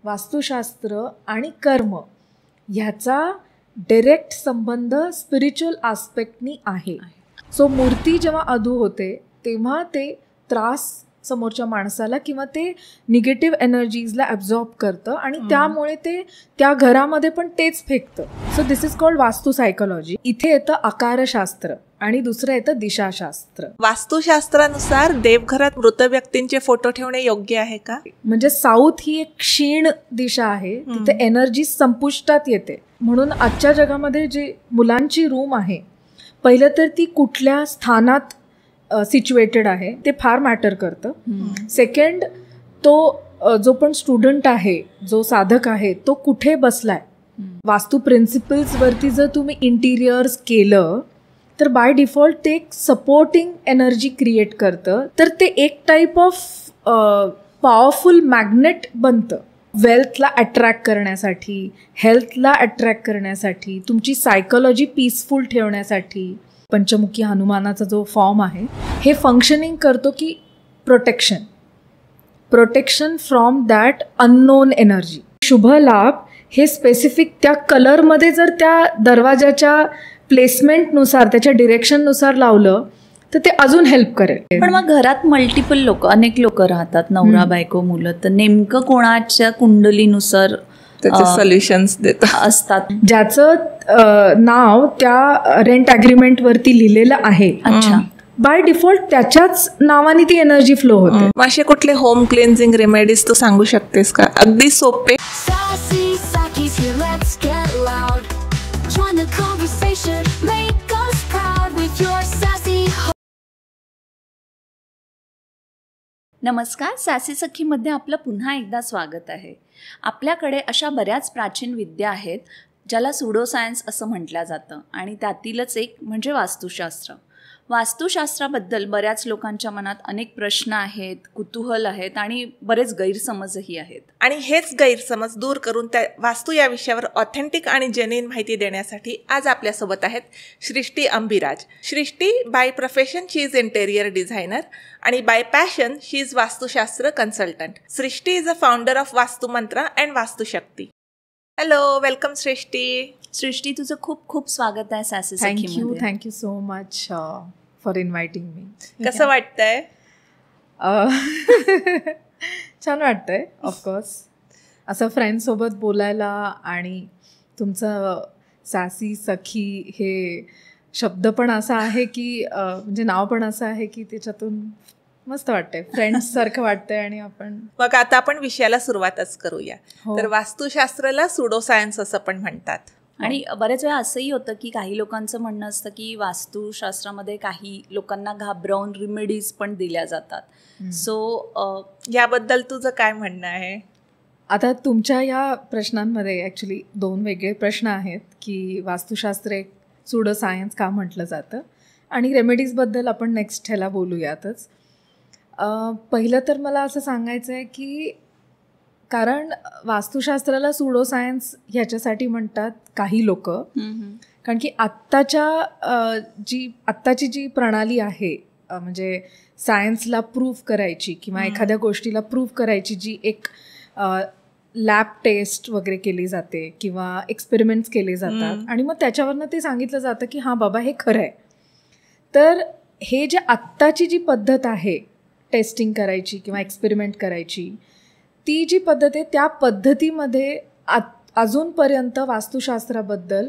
वास्तुशास्त्र आणि कर्म ह्याचा डायरेक्ट संबंध स्पिरिच्युअल आस्पेक्टनी आहे. सो मूर्ती जेव्हा अधू होते तेव्हा ते त्रास समोरच्या माणसाला किंवा ते निगेटिव्ह एनर्जीजला ॲब्झॉर्ब करतं आणि त्यामुळे ते त्या घरामध्ये पण तेच फेकतं. सो दिस इज कॉल्ड वास्तू सायकोलॉजी. इथे येतं आकारशास्त्र आणि दुसरं येतं दिशाशास्त्र. वास्तुशास्त्रानुसार देवघरात मृत व्यक्तींचे फोटो ठेवणे योग्य आहे का? म्हणजे साऊथ ही एक क्षीण दिशा आहे, तिथे एनर्जी संपुष्टात येते. म्हणून आजच्या जगामध्ये जे मुलांची रूम आहे, पहिलं तर ती कुठल्या स्थानात सिच्युएटेड आहे ते फार मॅटर करतं. सेकंड, तो जो पण स्टुडंट आहे, जो साधक आहे, तो कुठे बसलाय. वास्तू प्रिन्सिपल्सवरती जर तुम्ही इंटिरियर्स केलं तर बाय डिफॉल्ट ते एक सपोर्टिंग एनर्जी क्रिएट करतं. तर ते एक टाईप ऑफ पॉवरफुल मॅग्नेट बनतं वेल्थला अट्रॅक्ट करण्यासाठी, हेल्थला अट्रॅक्ट करण्यासाठी, तुमची सायकोलॉजी पीसफुल ठेवण्यासाठी. पंचमुखी हनुमानाचा जो फॉर्म आहे हे फंक्शनिंग करतो की protection from that unknown energy. शुभ लाभ हे स्पेसिफिक त्या कलरमध्ये जर त्या दरवाजाच्या प्लेसमेंटनुसार, त्याच्या डिरेक्शननुसार लावलं तर ते अजून हेल्प करेल. पण मग घरात मल्टिपल लोक, अनेक लोक राहतात, नवरा बायको मुलं, तर नेमकं कोणाच्या कुंडलीनुसार त्याचे सोल्युशन्स देत असतात, ज्याचं नाव त्या रेंट अग्रीमेंटवरती लिहिलेलं आहे. अच्छा, बाय डिफॉल्ट त्याच्याच नावाने ती एनर्जी फ्लो होते. असे कुठले होम क्लिन्झिंग रेमेडीज तू सांगू शकतेस का? अगदी सोपे. नमस्कार, सासी सखीमध्ये आपलं पुन्हा एकदा स्वागत आहे. आपल्याकडे अशा बऱ्याच प्राचीन विद्या आहेत ज्याला सुडो सायन्स असं म्हटलं जातं आणि त्यातीलच एक म्हणजे वास्तुशास्त्र. वास्तुशास्त्राबद्दल बऱ्याच लोकांच्या मनात अनेक प्रश्न आहेत, कुतूहल आहेत आणि बरेच गैरसमजही आहेत. आणि हेच गैरसमज दूर करून त्या वास्तू या विषयावर ऑथेंटिक आणि जेन्युइन माहिती देण्यासाठी आज आपल्यासोबत आहेत Srushti Ambiraj. Srushti by profession she is interior designer आणि by passion she is Vastushastra consultant. Srushti is a founder of Vastu Mantra and Vastushakti. Hello, welcome Srushti. Srushti, तुझं खूप खूप स्वागत आहे सासी सखीमध्ये. Thank you so much for inviting me. कसं वाटतंय? छान वाटतंय. ऑफकोर्स असं फ्रेंड्ससोबत बोलायला आणि तुमचं सासी सखी हे शब्द पण असा आहे की म्हणजे नाव पण असं आहे की त्याच्यातून मस्त वाटतंय, फ्रेंड्स सारखं वाटतंय. आणि मग आता आपण विषयाला सुरुवातच करूया. तर वास्तुशास्त्राला सुडो सायन्स असं पण म्हणतात. आणि बरेच वेळा असंही होतं की काही लोकांचं म्हणणं असतं की वास्तुशास्त्रामध्ये काही लोकांना घाबरवून रिमेडीज पण दिल्या जातात. सो याबद्दल तुझं काय म्हणणं आहे? आता तुमच्या या प्रश्नांमध्ये ॲक्च्युली दोन वेगळे प्रश्न आहेत की वास्तुशास्त्र एक सुडो सायन्स का म्हटलं जातं आणि रेमेडीजबद्दल आपण नेक्स्ट ह्याला बोलूयातच. पहिलं तर मला असं सांगायचं आहे की कारण वास्तुशास्त्राला सुडो सायन्स ह्याच्यासाठी म्हणतात काही लोक, कारण की आत्ताची जी प्रणाली आहे म्हणजे सायन्सला प्रूव्ह करायची किंवा एखाद्या गोष्टीला प्रूव्ह करायची जी एक लॅब टेस्ट वगैरे केली जाते किंवा एक्सपेरिमेंट्स केले जातात आणि मग त्याच्यावरनं ते सांगितलं जातं की हां बाबा हे खरं आहे. तर हे जे आत्ताची जी पद्धत आहे टेस्टिंग करायची किंवा एक्सपेरिमेंट करायची, ती जी पद्धत आहे त्या पद्धतीमध्ये अजूनपर्यंत वास्तुशास्त्राबद्दल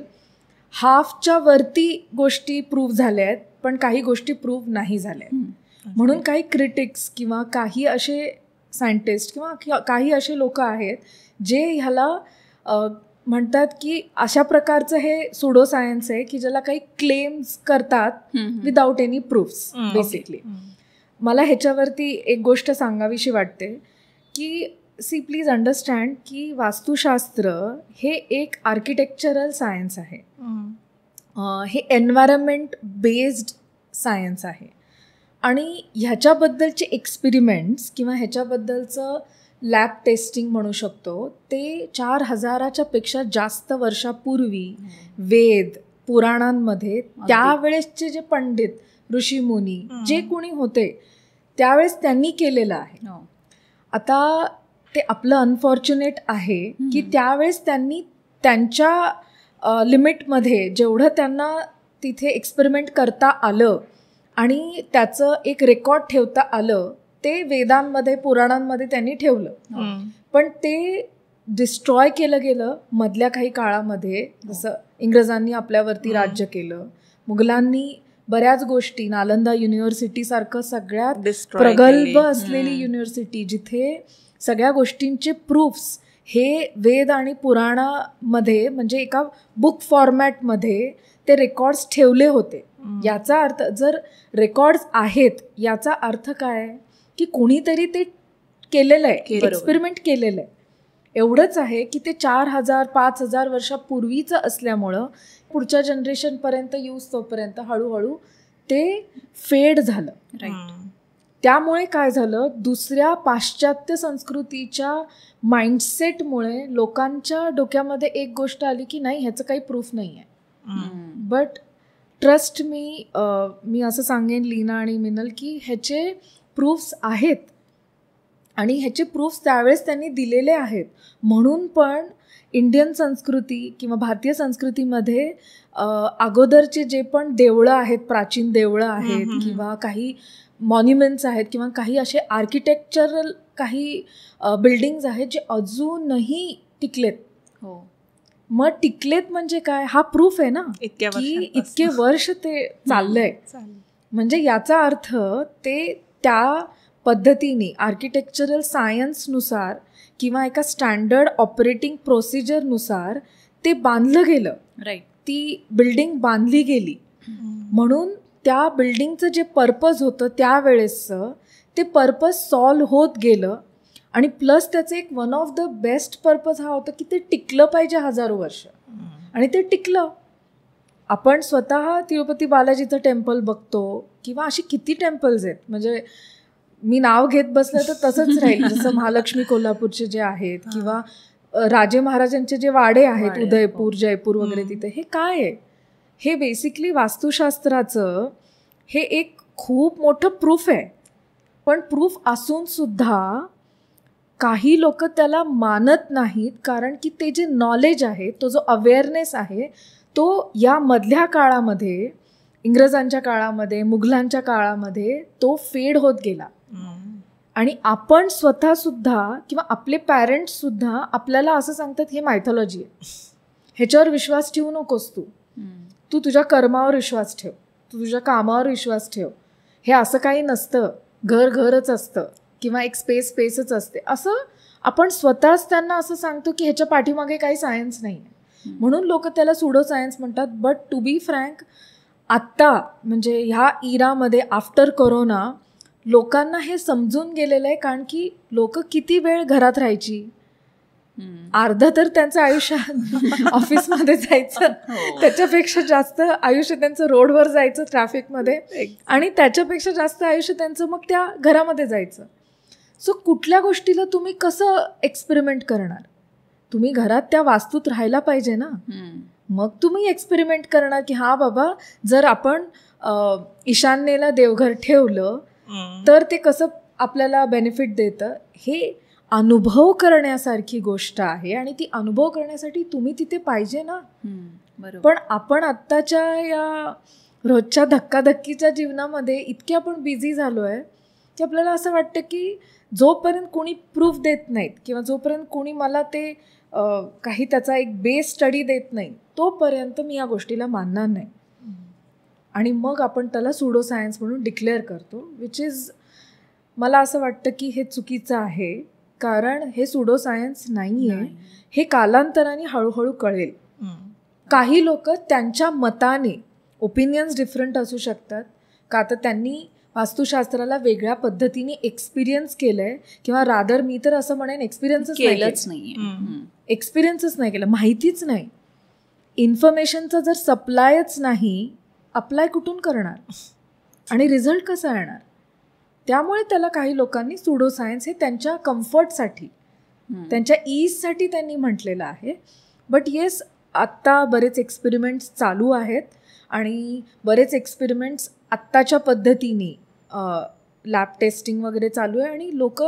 हाफच्या वरती गोष्टी प्रूव्ह झाल्या आहेत, पण काही गोष्टी प्रूव्ह नाही झाल्या आहेत. म्हणून काही क्रिटिक्स किंवा काही असे सायंटिस्ट किंवा काही असे लोक आहेत जे ह्याला म्हणतात की अशा प्रकारचं हे सुडो सायन्स आहे की ज्याला काही क्लेम्स करतात विदाऊट एनी प्रूफ्स बेसिकली. मला ह्याच्यावरती एक गोष्ट सांगावीशी वाटते की प्लीज अंडरस्टँड की वास्तुशास्त्र हे एक आर्किटेक्चरल सायन्स आहे, हे एन्व्हायरमेंट बेस्ड सायन्स आहे आणि ह्याच्याबद्दलचे एक्सपेरिमेंट्स किंवा ह्याच्याबद्दलचं लॅब टेस्टिंग म्हणू शकतो ते 4000च्या पेक्षा जास्त वर्षापूर्वी वेद पुराणांमध्ये त्यावेळेसचे जे पंडित ऋषीमुनी जे कोणी होते त्यावेळेस त्यांनी केलेलं आहे. आता ते आपलं अनफॉर्च्युनेट आहे की त्यावेळेस त्यांनी त्यांच्या लिमिटमध्ये जेवढं त्यांना तिथे एक्सपेरिमेंट करता आलं आणि त्याचं एक रेकॉर्ड ठेवता आलं ते वेदांमध्ये पुराणांमध्ये त्यांनी ठेवलं. पण ते डिस्ट्रॉय केलं गेलं मधल्या काही काळामध्ये. जसं इंग्रजांनी आपल्यावरती राज्य केलं, मुघलांनी बऱ्याच गोष्टी, नालंदा युनिव्हर्सिटीसारखं सगळ्यात प्रगल्भ असलेली युनिव्हर्सिटी जिथे सगळ्या गोष्टींचे प्रूफ्स हे वेद आणि पुराणामध्ये म्हणजे एका बुक फॉर्मॅटमध्ये ते रेकॉर्ड्स ठेवले होते. याचा अर्थ जर रेकॉर्ड्स आहेत याचा अर्थ काय की कोणीतरी ते केलेलं आहे, एक्सपेरिमेंट केलेलं आहे. एवढंच आहे की ते 4000-5000 वर्षापूर्वीचं असल्यामुळं पुढच्या जनरेशनपर्यंत यूज तोपर्यंत हळूहळू ते फेड झालं. त्यामुळे काय झालं, दुसऱ्या पाश्चात्य संस्कृतीच्या माइंडसेटमुळे लोकांच्या डोक्यामध्ये एक गोष्ट आली की नाही ह्याचं काही प्रूफ नाही आहे. बट ट्रस्ट मी असं सांगेन लीना आणि मिनल की ह्याचे प्रूफ्स आहेत आणि ह्याचे प्रूफ्स त्यावेळेस त्यांनी दिलेले आहेत. म्हणून पण इंडियन संस्कृती किंवा भारतीय संस्कृतीमध्ये अगोदरचे जे पण देवळं आहेत, प्राचीन देवळं आहेत किंवा काही मॉन्युमेंट्स आहेत किंवा काही असे आर्किटेक्चरल काही बिल्डिंग्ज आहेत जे अजूनही टिकलेत. मग टिकलेत म्हणजे काय, हा प्रूफ आहे ना की इतके वर्ष ते चाललंय. म्हणजे याचा अर्थ ते त्या पद्धतीने आर्किटेक्चरल सायन्सनुसार किंवा एका स्टँडर्ड ऑपरेटिंग प्रोसिजरनुसार ते बांधलं गेलं. ती बिल्डिंग बांधली गेली म्हणून त्या बिल्डिंगचं जे पर्पज होतं त्यावेळेसचं ते पर्पज सॉल्व होत गेलं. आणि प्लस त्याचं एक one of the best purpose हा होता की ते टिकलं पाहिजे हजारो वर्ष, आणि ते टिकलं. आपण स्वतः तिरुपती बालाजीचं टेम्पल बघतो किंवा अशी किती टेम्पल्स आहेत, म्हणजे मी नाव घेत बसलं तर तसंच राहील. जसं महालक्ष्मी कोल्हापूरचे जे आहेत किंवा राजे महाराजांचे जे वाडे आहेत उदयपूर, जयपूर वगैरे, तिथे हे काय आहे, हे बेसिकली वास्तुशास्त्राचं हे एक खूप मोठं प्रूफ आहे. पण प्रूफ असून सुद्धा काही लोक त्याला मानत नाहीत कारण की ते जे नॉलेज आहे, तो जो अवेअरनेस आहे, तो या मधल्या काळामध्ये, इंग्रजांच्या काळामध्ये, मुघलांच्या काळामध्ये तो फेड होत गेला. आणि आपण स्वतःसुद्धा किंवा आपले पॅरेंट्ससुद्धा आपल्याला असं सांगतात हे मायथॉलॉजी आहे, ह्याच्यावर विश्वास ठेवू नकोस, तू तुझ्या कर्मावर विश्वास ठेव, तू तुझ्या कामावर विश्वास ठेव, हे असं काही नसतं, घरच असतं किंवा एक स्पेसच असते, असं आपण स्वतःच त्यांना असं सांगतो की ह्याच्या पाठीमागे काही सायन्स नाही आहे. म्हणून लोक त्याला सुडो सायन्स म्हणतात. बट टू बी फ्रँक, आत्ता म्हणजे ह्या इरामध्ये आफ्टर कोरोना लोकांना हे समजून गेलेलं आहे. कारण की लोक किती वेळ घरात राहायची, अर्धा तर त्यांचं आयुष्य ऑफिसमध्ये जायचं, त्याच्यापेक्षा जास्त आयुष्य त्यांचं रोडवर जायचं ट्रॅफिकमध्ये, आणि त्याच्यापेक्षा जास्त आयुष्य त्यांचं मग त्या घरामध्ये जायचं. सो कुठल्या गोष्टीला तुम्ही कसं एक्सपेरिमेंट करणार, तुम्ही घरात त्या वास्तूत राहायला पाहिजे ना, मग तुम्ही एक्सपेरिमेंट करणार की हा बाबा जर आपण ईशान्येला देवघर ठेवलं तर ते कसं आपल्याला बेनिफिट देतं. हे अनुभव करण्यासारखी गोष्ट आहे आणि ती अनुभव करण्यासाठी तुम्ही तिथे पाहिजे ना. पण आपण आत्ताच्या या रोजच्या धक्काधक्कीच्या जीवनामध्ये इतके आपण बिझी झालो आहे की आपल्याला असं वाटतं की जोपर्यंत कोणी प्रूफ देत नाहीत किंवा जोपर्यंत कोणी मला ते काही त्याचा एक बेस स्टडी देत नाही तोपर्यंत मी या गोष्टीला मानणार नाही. आणि मग आपण त्याला सुडो सायन्स म्हणून डिक्लेअर करतो, विच इज, मला असं वाटतं की हे चुकीचं आहे. कारण हे सुडो सायन्स नाही आहे, हे कालांतराने हळूहळू कळेल. काही लोक त्यांच्या मताने, ओपिनियन्स डिफरंट असू शकतात का तर त्यांनी वास्तुशास्त्राला वेगळ्या पद्धतीने एक्सपिरियन्स केलंय, किंवा रादर मी तर असं म्हणेन एक्सपिरियन्सच नाही केलं, माहितीच नाही. इन्फॉर्मेशनचा जर सप्लायच नाही, अप्लाय कुठून करणार आणि रिझल्ट कसा येणार. त्यामुळे त्याला काही लोकांनी सुडो सायन्स हे त्यांच्या कम्फर्टसाठी, त्यांच्या ईजसाठी त्यांनी म्हटलेलं आहे. बट येस, आत्ता बरेच एक्सपेरिमेंट्स चालू आहेत आणि बरेच एक्सपेरिमेंट्स आत्ताच्या पद्धतीने लॅब टेस्टिंग वगैरे चालू आहे आणि लोक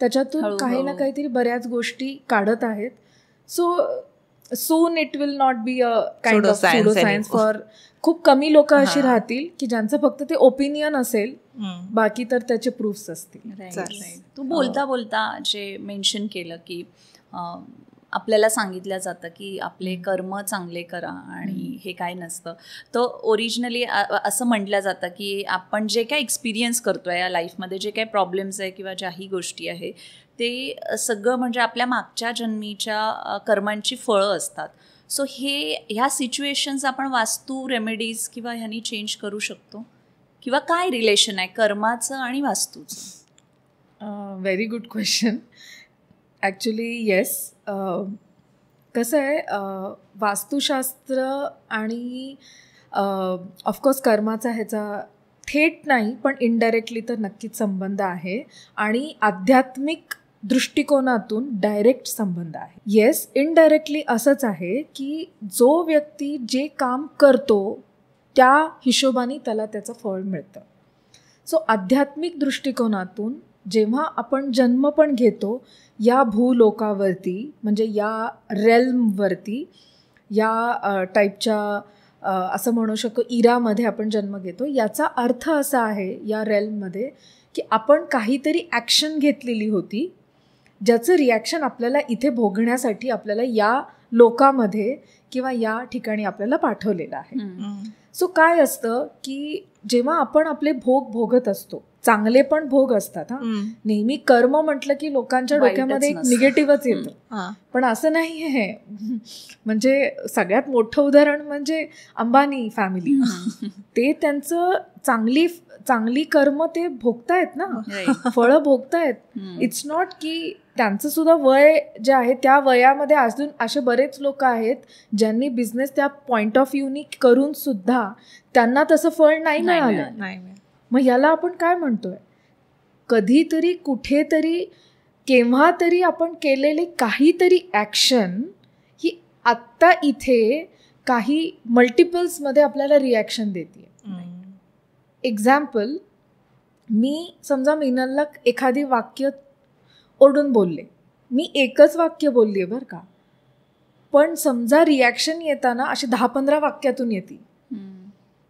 त्याच्यातून काही ना काहीतरी बऱ्याच गोष्टी काढत आहेत. So soon it will not be a kind of pseudo science for खूप कमी लोक अशी राहतील की ज्यांचं फक्त ते ओपिनियन असेल, बाकी तर त्याचे प्रूफ्स असतील. तू बोलता बोलता जे मेन्शन केलं की आपल्याला सांगितलं जातं की आपले कर्म चांगले करा आणि हे काय नसतं. तर ओरिजिनली असं म्हटलं जातं की आपण जे काय एक्सपिरियन्स करतोय या लाईफमध्ये, जे काय प्रॉब्लेम्स आहे किंवा ज्याही गोष्टी आहे, ते सगळं म्हणजे आपल्या मागच्या जन्मीच्या कर्मांची फळं असतात. सो ह्या सिच्युएशन्स आपण वास्तू रेमेडीज किंवा ह्यांनी चेंज करू शकतो, किंवा काय रिलेशन आहे कर्माचं आणि वास्तूचं? Very good question. Actually yes. कसं आहे, वास्तुशास्त्र आणि ऑफकोर्स कर्माचा ह्याचा थेट नाही पण इनडायरेक्टली तर नक्कीच संबंध आहे, आणि आध्यात्मिक दृष्टिकोनातून डायरेक्ट संबंध आहे. येस, इनडायरेक्टली असंच आहे की जो व्यक्ती जे काम करतो त्या हिशोबाने त्याला त्याचं फळ मिळतं. सो आध्यात्मिक दृष्टिकोनातून जेव्हा आपण जन्म पण घेतो या भूलोकावरती, म्हणजे या रेल्मवरती, या टाईपच्या असं म्हणू शकतो इरामध्ये आपण जन्म घेतो, याचा अर्थ असा आहे या रेल्ममध्ये की आपण काहीतरी ॲक्शन घेतलेली होती ज्याचं रिॲक्शन आपल्याला इथे भोगण्यासाठी आपल्याला या लोकामध्ये किंवा या ठिकाणी आपल्याला पाठवलेलं आहे. सो काय असतं की जेव्हा आपण आपले भोग भोगत असतो, चांगले पण भोग असतात. नेहमी कर्म म्हटलं की लोकांच्या डोक्यामध्ये एक निगेटिव्हच येतं, पण असं नाही आहे. म्हणजे सगळ्यात मोठं उदाहरण म्हणजे अंबानी फॅमिली. ते त्यांचं चांगली कर्म ते भोगतायत ना, फळं भोगतायत. इट्स नॉट की त्यांचं सुद्धा वय जे आहे त्या वयामध्ये अजून असे बरेच लोक आहेत ज्यांनी बिझनेस त्या पॉइंट ऑफ व्ह्यूनी करून सुद्धा त्यांना तसं फळ नाही मिळालं. मग याला आपण काय म्हणतोय, कधीतरी कुठेतरी केव्हा तरी आपण केलेली काहीतरी ॲक्शन ही आत्ता इथे काही मल्टिपल्समध्ये आपल्याला रिॲक्शन देते. एक्झाम्पल, मी समजा मिनलला एखादी वाक्य ओढून बोलले, मी एकच वाक्य बोलली आहे बरं का, पण समजा रिॲक्शन येताना अशी 10-15 वाक्यातून येते.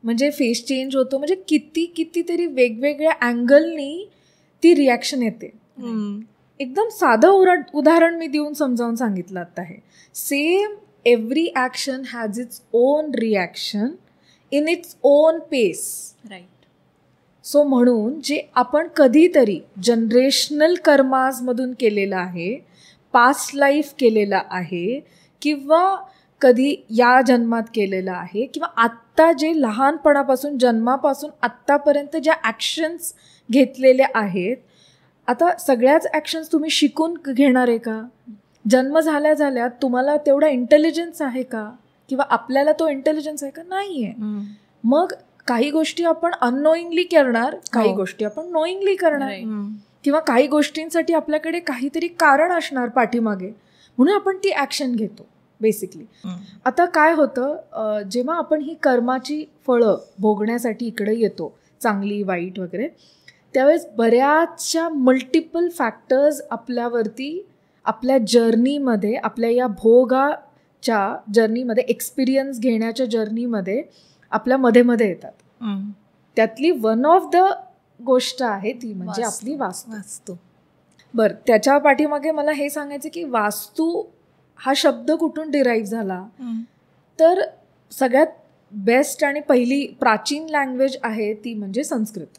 म्हणजे फेस चेंज होतो, म्हणजे कितीतरी वेगवेगळ्या अँगलनी ती रिॲक्शन येते. एकदम साधं उदाहरण मी देऊन समजावून सांगितलं आता. हे same every action has its own reaction in its own pace. Right. So म्हणून जे आपण कधीतरी जनरेशनल कर्माजमधून केलेलं आहे, पास्ट लाईफ केलेलं आहे, किंवा कधी या जन्मात केलेलं आहे, किंवा आत्ता जे लहानपणापासून जन्मापासून आत्तापर्यंत ज्या ॲक्शन्स घेतलेल्या आहेत, आता सगळ्याच ॲक्शन्स तुम्ही शिकून घेणार आहे का? जन्म झाल्या तुम्हाला तेवढा इंटेलिजन्स आहे का? किंवा आपल्याला तो इंटेलिजन्स आहे का? नाही आहे. मग काही गोष्टी आपण अननोईंगली करणार, काही गोष्टी आपण नोईंगली करणार, किंवा काही गोष्टींसाठी आपल्याकडे काहीतरी कारण असणार पाठीमागे, म्हणून आपण ती ॲक्शन घेतो बेसिकली. आता काय होतं, जेव्हा आपण ही कर्माची फळं भोगण्यासाठी इकडे येतो, चांगली वाईट वगैरे, त्यावेळेस बऱ्याचशा मल्टिपल फॅक्टर्स आपल्यावरती आपल्या जर्नीमध्ये, आपल्या या भोगाच्या जर्नीमध्ये, एक्सपिरियन्स घेण्याच्या जर्नीमध्ये आपल्या मध्ये येतात. त्यातली वन ऑफ द गोष्ट आहे ती म्हणजे आपली वास्तू. बरं, त्याच्या पाठीमागे मला हे सांगायचं की वास्तू हा शब्द कुठून डिराईव्ह झाला, तर सगळ्यात बेस्ट आणि पहिली प्राचीन लँग्वेज आहे ती म्हणजे संस्कृत.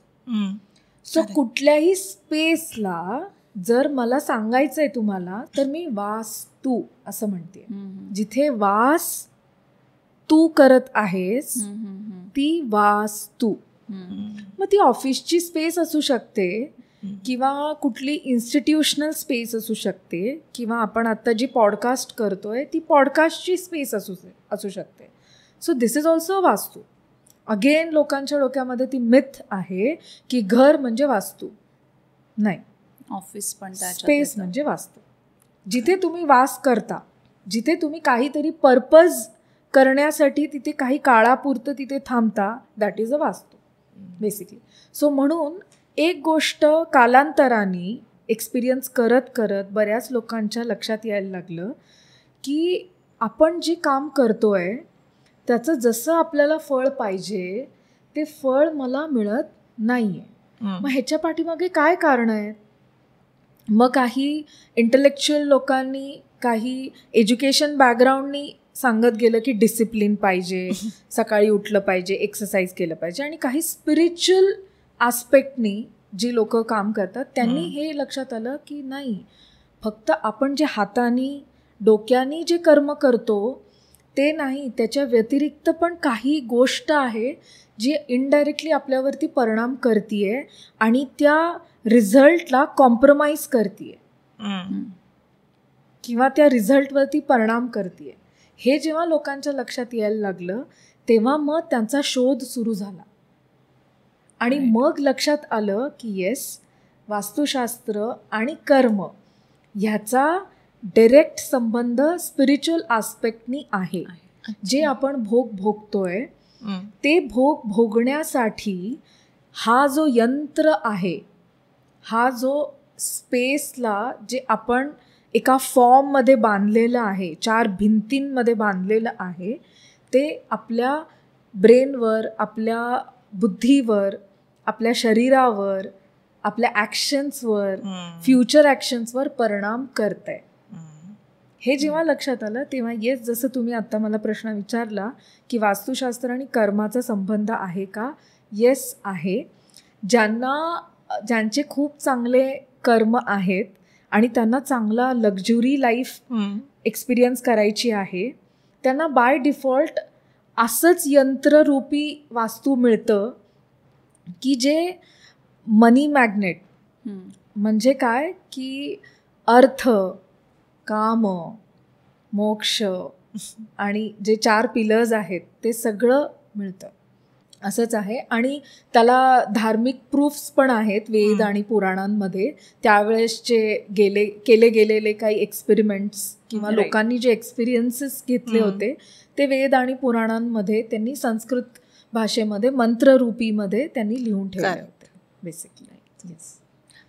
सो कुठल्याही स्पेसला जर मला सांगायचं आहे तुम्हाला, तर मी वास्तू असं म्हणते. जिथे वास तू करत आहेस ती वास्तू. मग ती ऑफिसची स्पेस असू शकते, किंवा कुठली इन्स्टिट्यूशनल स्पेस असू शकते, किंवा आपण आता जी पॉडकास्ट करतोय ती पॉडकास्टची स्पेस असू शकते. सो दिस इज ऑल्सो वास्तू. अगेन लोकांच्या डोक्यामध्ये ती मिथ आहे की घर म्हणजे वास्तू. नाही, ऑफिस पण स्पेस म्हणजे वास्तू. जिथे तुम्ही वास करता, जिथे तुम्ही काहीतरी पर्पज करण्यासाठी तिथे काही काळापुरतं तिथे थांबता, दॅट इज अ वास्तू बेसिकली. सो म्हणून एक गोष्ट कालांतराने एक्सपिरियन्स करत करत बऱ्याच लोकांच्या लक्षात यायला लागलं की आपण जे काम करतोय त्याचं जसं आपल्याला फळ पाहिजे ते फळ मला मिळत नाही आहे. मग ह्याच्या पाठीमागे काय कारण आहेत? मग काही इंटलेक्च्युअल लोकांनी, काही एज्युकेशन बॅकग्राऊंडनी सांगत गेलं की डिसिप्लिन पाहिजे, सकाळी उठलं पाहिजे, एक्सरसाइज केलं पाहिजे. आणि काही स्पिरिच्युअल आस्पेक्टनी जी लोक काम करतात त्यांनी हे लक्षात आलं की नाही, फक्त आपण जे हाताने डोक्याने जे कर्म करतो ते नाही, त्याच्या व्यतिरिक्त पण काही गोष्ट आहे जी इनडायरेक्टली आपल्यावरती परिणाम करतीये आणि त्या रिझल्टला कॉम्प्रोमाइज करतीये किंवा त्या रिझल्टवरती परिणाम करतीये. हे जेव्हा लोकांच्या लक्षात यायला लागलं तेव्हा मग त्यांचा शोध सुरू झाला. आणि मग लक्षात आलं की येस, वास्तुशास्त्र आणि कर्म ह्याचा डायरेक्ट संबंध स्पिरिच्युअल आस्पेक्टनी आहे. जे आपण भोगतोय ते भोगण्यासाठी हा जो यंत्र आहे, हा जो स्पेसला जे आपण एका फॉर्ममध्ये बांधलेलं आहे, 4 भिंतींमध्ये बांधलेलं आहे, ते आपल्या ब्रेनवर, आपल्या बुद्धीवर, आपल्या शरीरावर, आपल्या ॲक्शन्सवर, फ्युचर ॲक्शन्सवर परिणाम करत आहे. हे जेव्हा लक्षात आलं तेव्हा येस, जसं तुम्ही आत्ता मला प्रश्न विचारला की वास्तुशास्त्र आणि कर्माचा संबंध आहे का? येस आहे. ज्यांचे खूप चांगले कर्म आहेत आणि त्यांना चांगला लक्झुरी लाईफ एक्सपिरियन्स करायची आहे, त्यांना बाय डिफॉल्ट असंच यंत्ररूपी वास्तू मिळतं की जे मनी मॅग्नेट, म्हणजे काय की अर्थ, काम, मोक्ष आणि जे 4 पिलर्स आहेत ते सगळं मिळतं. असंच आहे. आणि त्याला धार्मिक प्रूफ्स पण आहेत वेद आणि पुराणांमध्ये. त्यावेळेसचे केले गेलेले काही एक्सपेरिमेंट्स किंवा लोकांनी जे एक्सपिरियन्सेस घेतले होते ते वेद आणि पुराणांमध्ये त्यांनी संस्कृत भाषेमध्ये मंत्ररूपीमध्ये त्यांनी लिहून ठेवले होते बेसिकली. येस.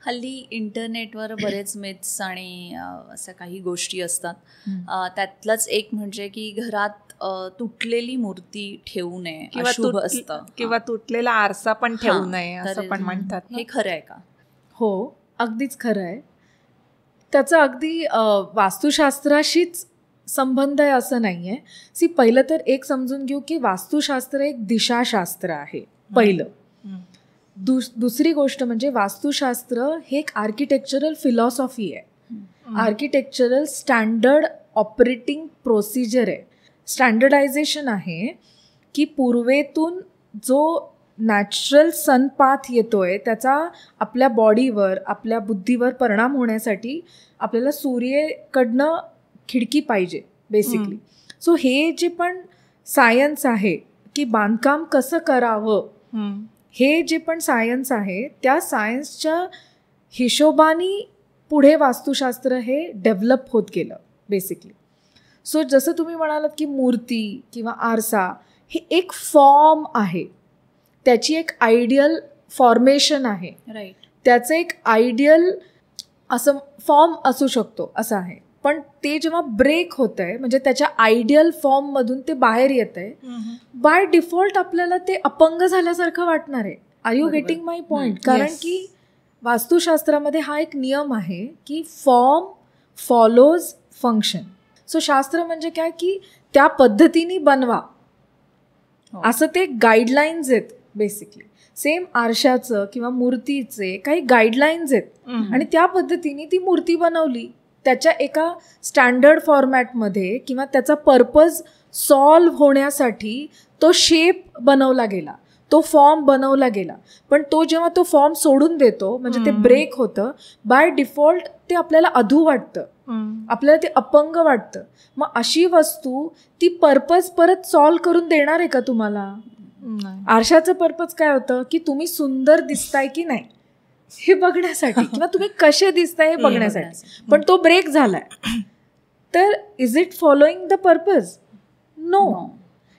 हल्ली इंटरनेटवर बरेच मिथ्स आणि अशा काही गोष्टी असतात. त्यातलंच एक म्हणजे की घरात तुटलेली मूर्ती ठेवू नये, अशुभ असतं, किंवा तुटलेला आरसा पण ठेवू नये असं पण म्हणतात. हे खरं आहे का? हो, अगदीच खरं आहे. त्याचा अगदी वास्तुशास्त्राशीच संबंध आहे असं नाही आहे. पहिलं तर एक समजून घेऊ की वास्तुशास्त्र एक दिशाशास्त्र आहे पहिलं. दुसरी गोष्ट म्हणजे वास्तुशास्त्र हे एक आर्किटेक्चरल फिलॉसॉफी आहे, आर्किटेक्चरल स्टँडर्ड ऑपरेटिंग प्रोसिजर आहे, स्टँडर्डायझेशन आहे की पूर्वेतून जो नॅचरल सनपाथ येतोय त्याचा आपल्या बॉडीवर, आपल्या बुद्धीवर परिणाम होण्यासाठी आपल्याला सूर्येकडनं खिडकी पाहिजे बेसिकली. सो हे जे पण सायन्स आहे की बांधकाम कसं करावं, हे जे पण सायन्स आहे त्या सायन्सच्या हिशोबाने पुढे वास्तुशास्त्र हे डेव्हलप होत गेलं बेसिकली. सो जसं तुम्ही म्हणालात की मूर्ती किंवा आरसा हे एक फॉर्म आहे, त्याची एक आयडियल फॉर्मेशन आहे, राईट, त्याचं एक आयडियल असं फॉर्म असू शकतो असं आहे. पण ते जेव्हा ब्रेक होत आहे म्हणजे त्याच्या आयडियल फॉर्ममधून ते बाहेर येत आहे, बाय डिफॉल्ट आपल्याला ते अपंग झाल्यासारखं वाटणार आहे. Are you getting my point? कारण की वास्तुशास्त्रामध्ये हा एक नियम आहे की फॉर्म फॉलोज फंक्शन. सो शास्त्र म्हणजे काय की त्या पद्धतीने बनवा असं ते गाईडलाईन्स आहेत बेसिकली. सेम आरशाचं किंवा मूर्तीचे काही गाईडलाईन्स आहेत आणि त्या पद्धतीने ती मूर्ती बनवली त्याच्या एका स्टँडर्ड फॉर्मॅटमध्ये किंवा त्याचा पर्पज सॉल्व्ह होण्यासाठी तो शेप बनवला गेला, तो फॉर्म बनवला गेला. पण तो जेव्हा तो फॉर्म सोडून देतो म्हणजे ते ब्रेक होतं, बाय डिफॉल्ट ते आपल्याला अधू वाटतं, आपल्याला ते अपंग वाटतं. मग अशी वस्तू ती पर्पज परत सॉल्व्ह करून देणार आहे का तुम्हाला? आरशाचं पर्पज काय होतं की तुम्ही सुंदर दिसताय की नाही हे बघण्यासाठी किंवा तुम्ही कसे दिसताय हे बघण्यासाठी. पण तो ब्रेक झालाय तर is it following the purpose? No.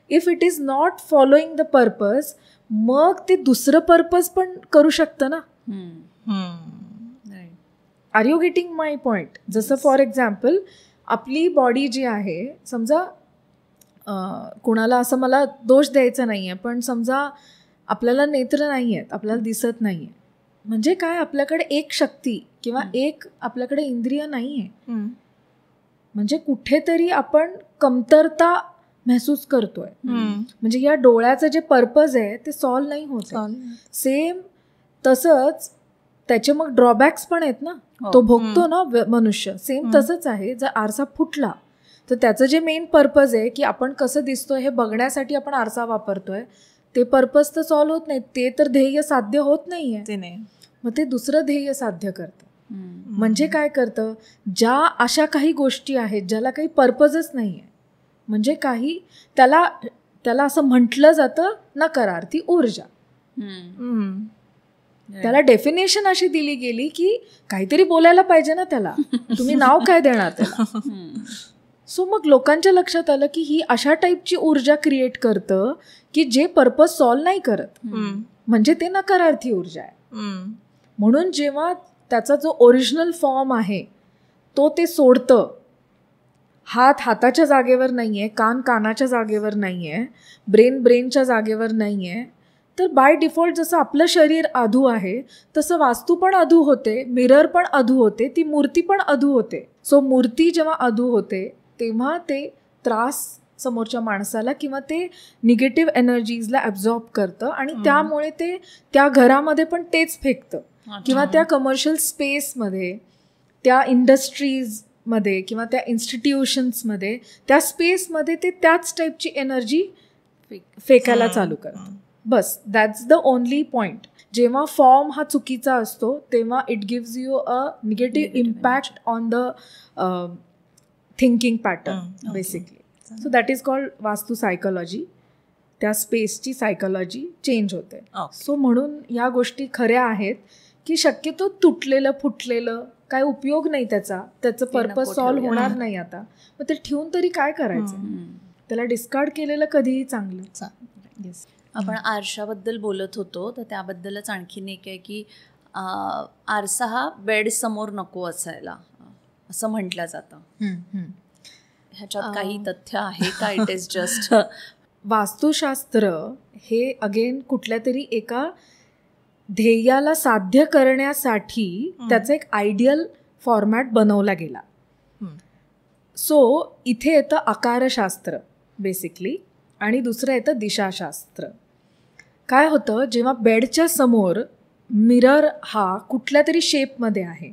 If it is not following the purpose मग ते दुसरं पर्पज पण करू शकतं ना. Are you getting my point? जसं फॉर एक्झाम्पल आपली बॉडी जी आहे, समजा कोणाला असं मला दोष द्यायचा नाही आहे, पण समजा आपल्याला नेत्र नाही आहेत, आपल्याला दिसत नाही आहे, म्हणजे काय आपल्याकडे एक शक्ती किंवा एक आपल्याकडे इंद्रिय नाही आहे, म्हणजे कुठेतरी आपण कमतरता महसूस करतोय. म्हणजे या डोळ्याचं जे पर्पज आहे ते सॉल्व नाही होत. सेम तसंच त्याचे मग ड्रॉबॅक्स पण आहेत ना, तो भोगतो ना मनुष्य. सेम तसंच आहे, जर आरसा फुटला तर त्याचं जे मेन पर्पज आहे की आपण कसं दिसतोय हे बघण्यासाठी आपण आरसा वापरतोय, ते पर्पज तर सॉल्व होत नाही, ते तर ध्येय साध्य होत नाहीये. मग ते दुसरं ध्येय साध्य करतं. म्हणजे काय करतं, ज्या अशा काही गोष्टी आहेत ज्याला काही पर्पजच नाही आहे, म्हणजे काही त्याला असं म्हटलं जातं नकारार्थी ऊर्जा. त्याला डेफिनेशन अशी दिली गेली की काहीतरी बोलायला पाहिजे ना त्याला, तुम्ही नाव काय देणार त्याला. सो मग लोकांच्या लक्षात आलं की ही अशा टाईपची ऊर्जा क्रिएट करतं की जे पर्पज सॉल्व नाही करत, म्हणजे ते नकारार्थी ऊर्जा आहे. म्हणून जेव्हा त्याचा जो ओरिजिनल फॉर्म आहे तो ते सोडतं, हात हाताच्या जागेवर नाही आहे, कान कानाच्या जागेवर नाही आहे, ब्रेन ब्रेनच्या जागेवर नाही आहे, तर बाय डिफॉल्ट जसं आपलं शरीर अधू आहे तसं वास्तू पण अधू होते, मिरर पण अधू होते, ती मूर्ती पण अधू होते. सो मूर्ती जेव्हा अधू होते तेव्हा ते त्रास समोरच्या माणसाला किंवा ते निगेटिव्ह एनर्जीजला ॲब्झॉर्ब करतं आणि त्यामुळे ते त्या घरामध्ये पण तेच फेकतं किंवा त्या कमर्शियल स्पेसमध्ये, त्या इंडस्ट्रीजमध्ये किंवा त्या इन्स्टिट्यूशन्समध्ये, त्या स्पेसमध्ये ते त्याच टाईपची एनर्जी फेकायला चालू करतं. बस दॅट्स द ओनली पॉईंट. जेव्हा फॉर्म हा चुकीचा असतो तेव्हा it gives you a negative impact on the thinking pattern basically. So that is called वास्तू सायकोलॉजी. त्या स्पेसची सायकोलॉजी चेंज होते. सो म्हणून ह्या गोष्टी खऱ्या आहेत की शक्यतो तुटलेलं फुटलेलं काय उपयोग नाही, त्याचं पर्पज सॉल्व होणार नाही. आता मग ते ठेवून तरी काय करायचं, त्याला डिस्कार्ड केलेलं कधीही चांगलं. येस. आपण आरशाबद्दल बोलत होतो तर त्याबद्दलच आणखीन एक आहे की आरसा हा बेड समोर नको असायला असं म्हटलं जातं. ह्याच्यात काही तथ्य आहे का? इट इज जस्ट वास्तुशास्त्र हे अगेन कुठल्या तरी एका ध्येयाला साध्य करण्यासाठी त्याचा एक आयडियल फॉर्मॅट बनवला गेला. सो इथे येतं आकारशास्त्र बेसिकली आणि दुसरं येतं दिशाशास्त्र. काय होतं, जेव्हा बेडच्या समोर मिरर हा कुठल्या तरी शेपमध्ये आहे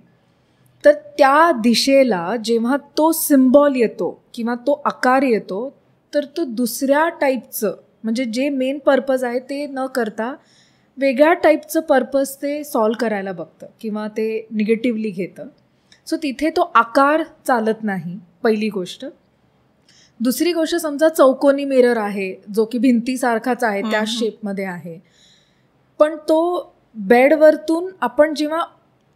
तर त्या दिशेला जेव्हा तो सिम्बॉल येतो किंवा तो आकार येतो तर तो दुसऱ्या टाईपचं, म्हणजे जे मेन पर्पज आहे ते न करता वेगळ्या टाईपचं पर्पज ते सॉल्व करायला बघतं किंवा ते निगेटिव्हली घेतं. सो तिथे तो आकार चालत नाही, पहिली गोष्ट. दुसरी गोष्ट, समजा चौकोनी मिरर आहे जो की भिंतीसारखाच आहे, त्या शेपमध्ये आहे, पण तो बेडवरतून आपण जेव्हा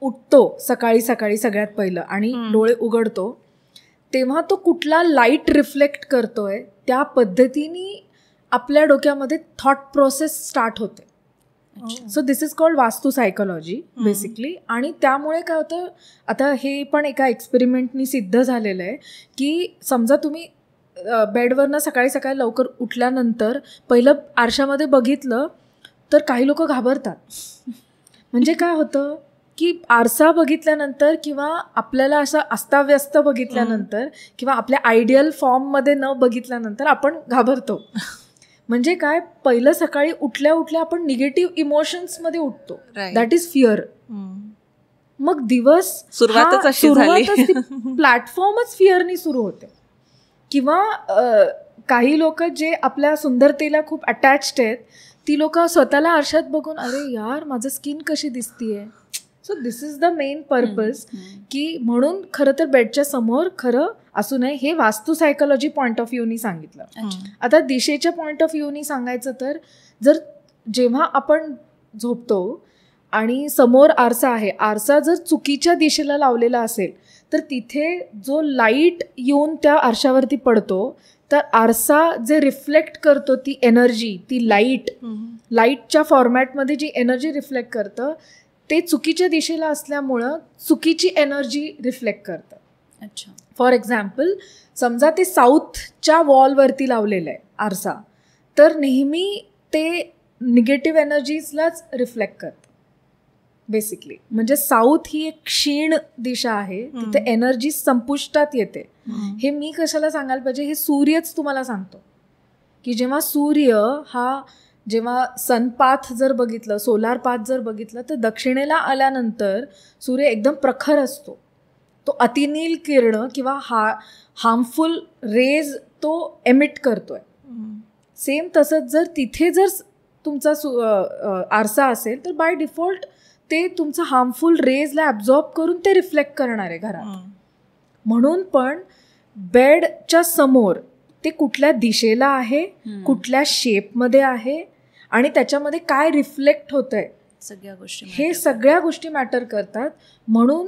उठतो सकाळी सकाळी सगळ्यात पहिलं आणि डोळे उघडतो तेव्हा तो कुठला लाईट रिफ्लेक्ट करतोय त्या पद्धतीने आपल्या डोक्यामध्ये थॉट प्रोसेस स्टार्ट होते. सो दिस इज कॉल्ड वास्तू सायकोलॉजी बेसिकली. आणि त्यामुळे काय होतं, आता हे पण एका एक्सपेरिमेंटनी सिद्ध झालेलं आहे की समजा तुम्ही बेडवरनं सकाळी सकाळी लवकर उठल्यानंतर पहिलं आरशामध्ये बघितलं तर काही लोक घाबरतात. म्हणजे काय होतं की आरसा बघितल्यानंतर किंवा आपल्याला असं अस्ताव्यस्त बघितल्यानंतर किंवा आपल्या आयडियल फॉर्ममध्ये न बघितल्यानंतर आपण घाबरतो. म्हणजे काय, पहिलं सकाळी उठल्या उठल्या आपण निगेटिव्ह इमोशन्समध्ये उठतो, दॅट इज फिअर. मग दिवस सुरुवातच प्लॅटफॉर्मच फिअरनी सुरू होते. किंवा काही लोक जे आपल्या सुंदरतेला खूप अटॅच्ड आहेत ती लोक स्वतःला आरशात बघून अरे यार माझं स्किन कशी दिसतीये. So this is the main purpose की म्हणून खरं तर बेडच्या समोर खरं असू नये, हे वास्तू सायकोलॉजी पॉईंट ऑफ व्ह्यूनी सांगितलं. आता दिशेच्या पॉईंट ऑफ व्ह्यूनी सांगायचं तर जर जेव्हा आपण झोपतो आणि समोर आरसा आहे, आरसा जर चुकीच्या दिशेला लावलेला असेल तर तिथे जो लाईट येऊन त्या आरशावरती पडतो तर आरसा जे रिफ्लेक्ट करतो ती एनर्जी, ती लाईटच्या फॉर्मॅटमध्ये जी एनर्जी रिफ्लेक्ट करतं ते चुकीच्या दिशेला असल्यामुळं चुकीची एनर्जी रिफ्लेक्ट करतं. अच्छा. फॉर एक्झाम्पल, समजा ते साऊथच्या वॉलवरती लावलेलं आहे आरसा, तर नेहमी ते निगेटिव्ह एनर्जीजलाच रिफ्लेक्ट करतं बेसिकली. म्हणजे साऊथ ही एक क्षीण दिशा आहे, तिथे एनर्जी संपुष्टात येते. हे मी कशाला सांगायला पाहिजे, हे सूर्यच तुम्हाला सांगतो की जेव्हा सूर्य हा, जेव्हा सनपाथ जर बघितलं, सोलार पाथ जर बघितलं, तर दक्षिणेला आल्यानंतर सूर्य एकदम प्रखर असतो. तो अतिनील किरण किंवा हार्मफुल रेज तो एमिट करतोय. सेम तसंच जर तिथे जर तुमचा आरसा असेल तर बाय डिफॉल्ट ते तुमचं हार्मफुल रेजला ॲब्झॉर्ब करून ते रिफ्लेक्ट करणार आहे घरात. म्हणून पण बेडच्या समोर ते कुठल्या दिशेला आहे, कुठल्या शेपमध्ये आहे आणि त्याच्यामध्ये काय रिफ्लेक्ट होतंय, सगळ्या गोष्टी, हे सगळ्या गोष्टी मॅटर करतात. म्हणून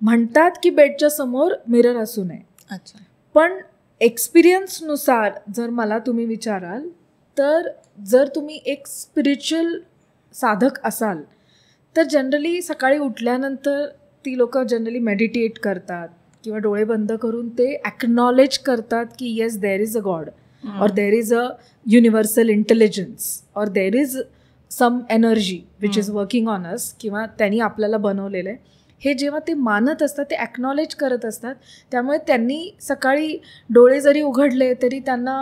म्हणतात की बेडच्या समोर मिरर असू नये. अच्छा. पण एक्सपिरियन्सनुसार जर मला तुम्ही विचाराल तर जर तुम्ही एक स्पिरिच्युअल साधक असाल तर जनरली सकाळी उठल्यानंतर ती लोक जनरली मेडिटेट करतात किंवा डोळे बंद करून ते ॲक्नॉलेज करतात की yes, there is a God or there is a universal intelligence or there is some energy which is working on us, किंवा त्यांनी आपल्याला बनवलेलं आहे. हे जेव्हा ते मानत असतात, ते ॲक्नॉलेज करत असतात. त्यामुळे त्यांनी सकाळी डोळे जरी उघडले तरी त्यांना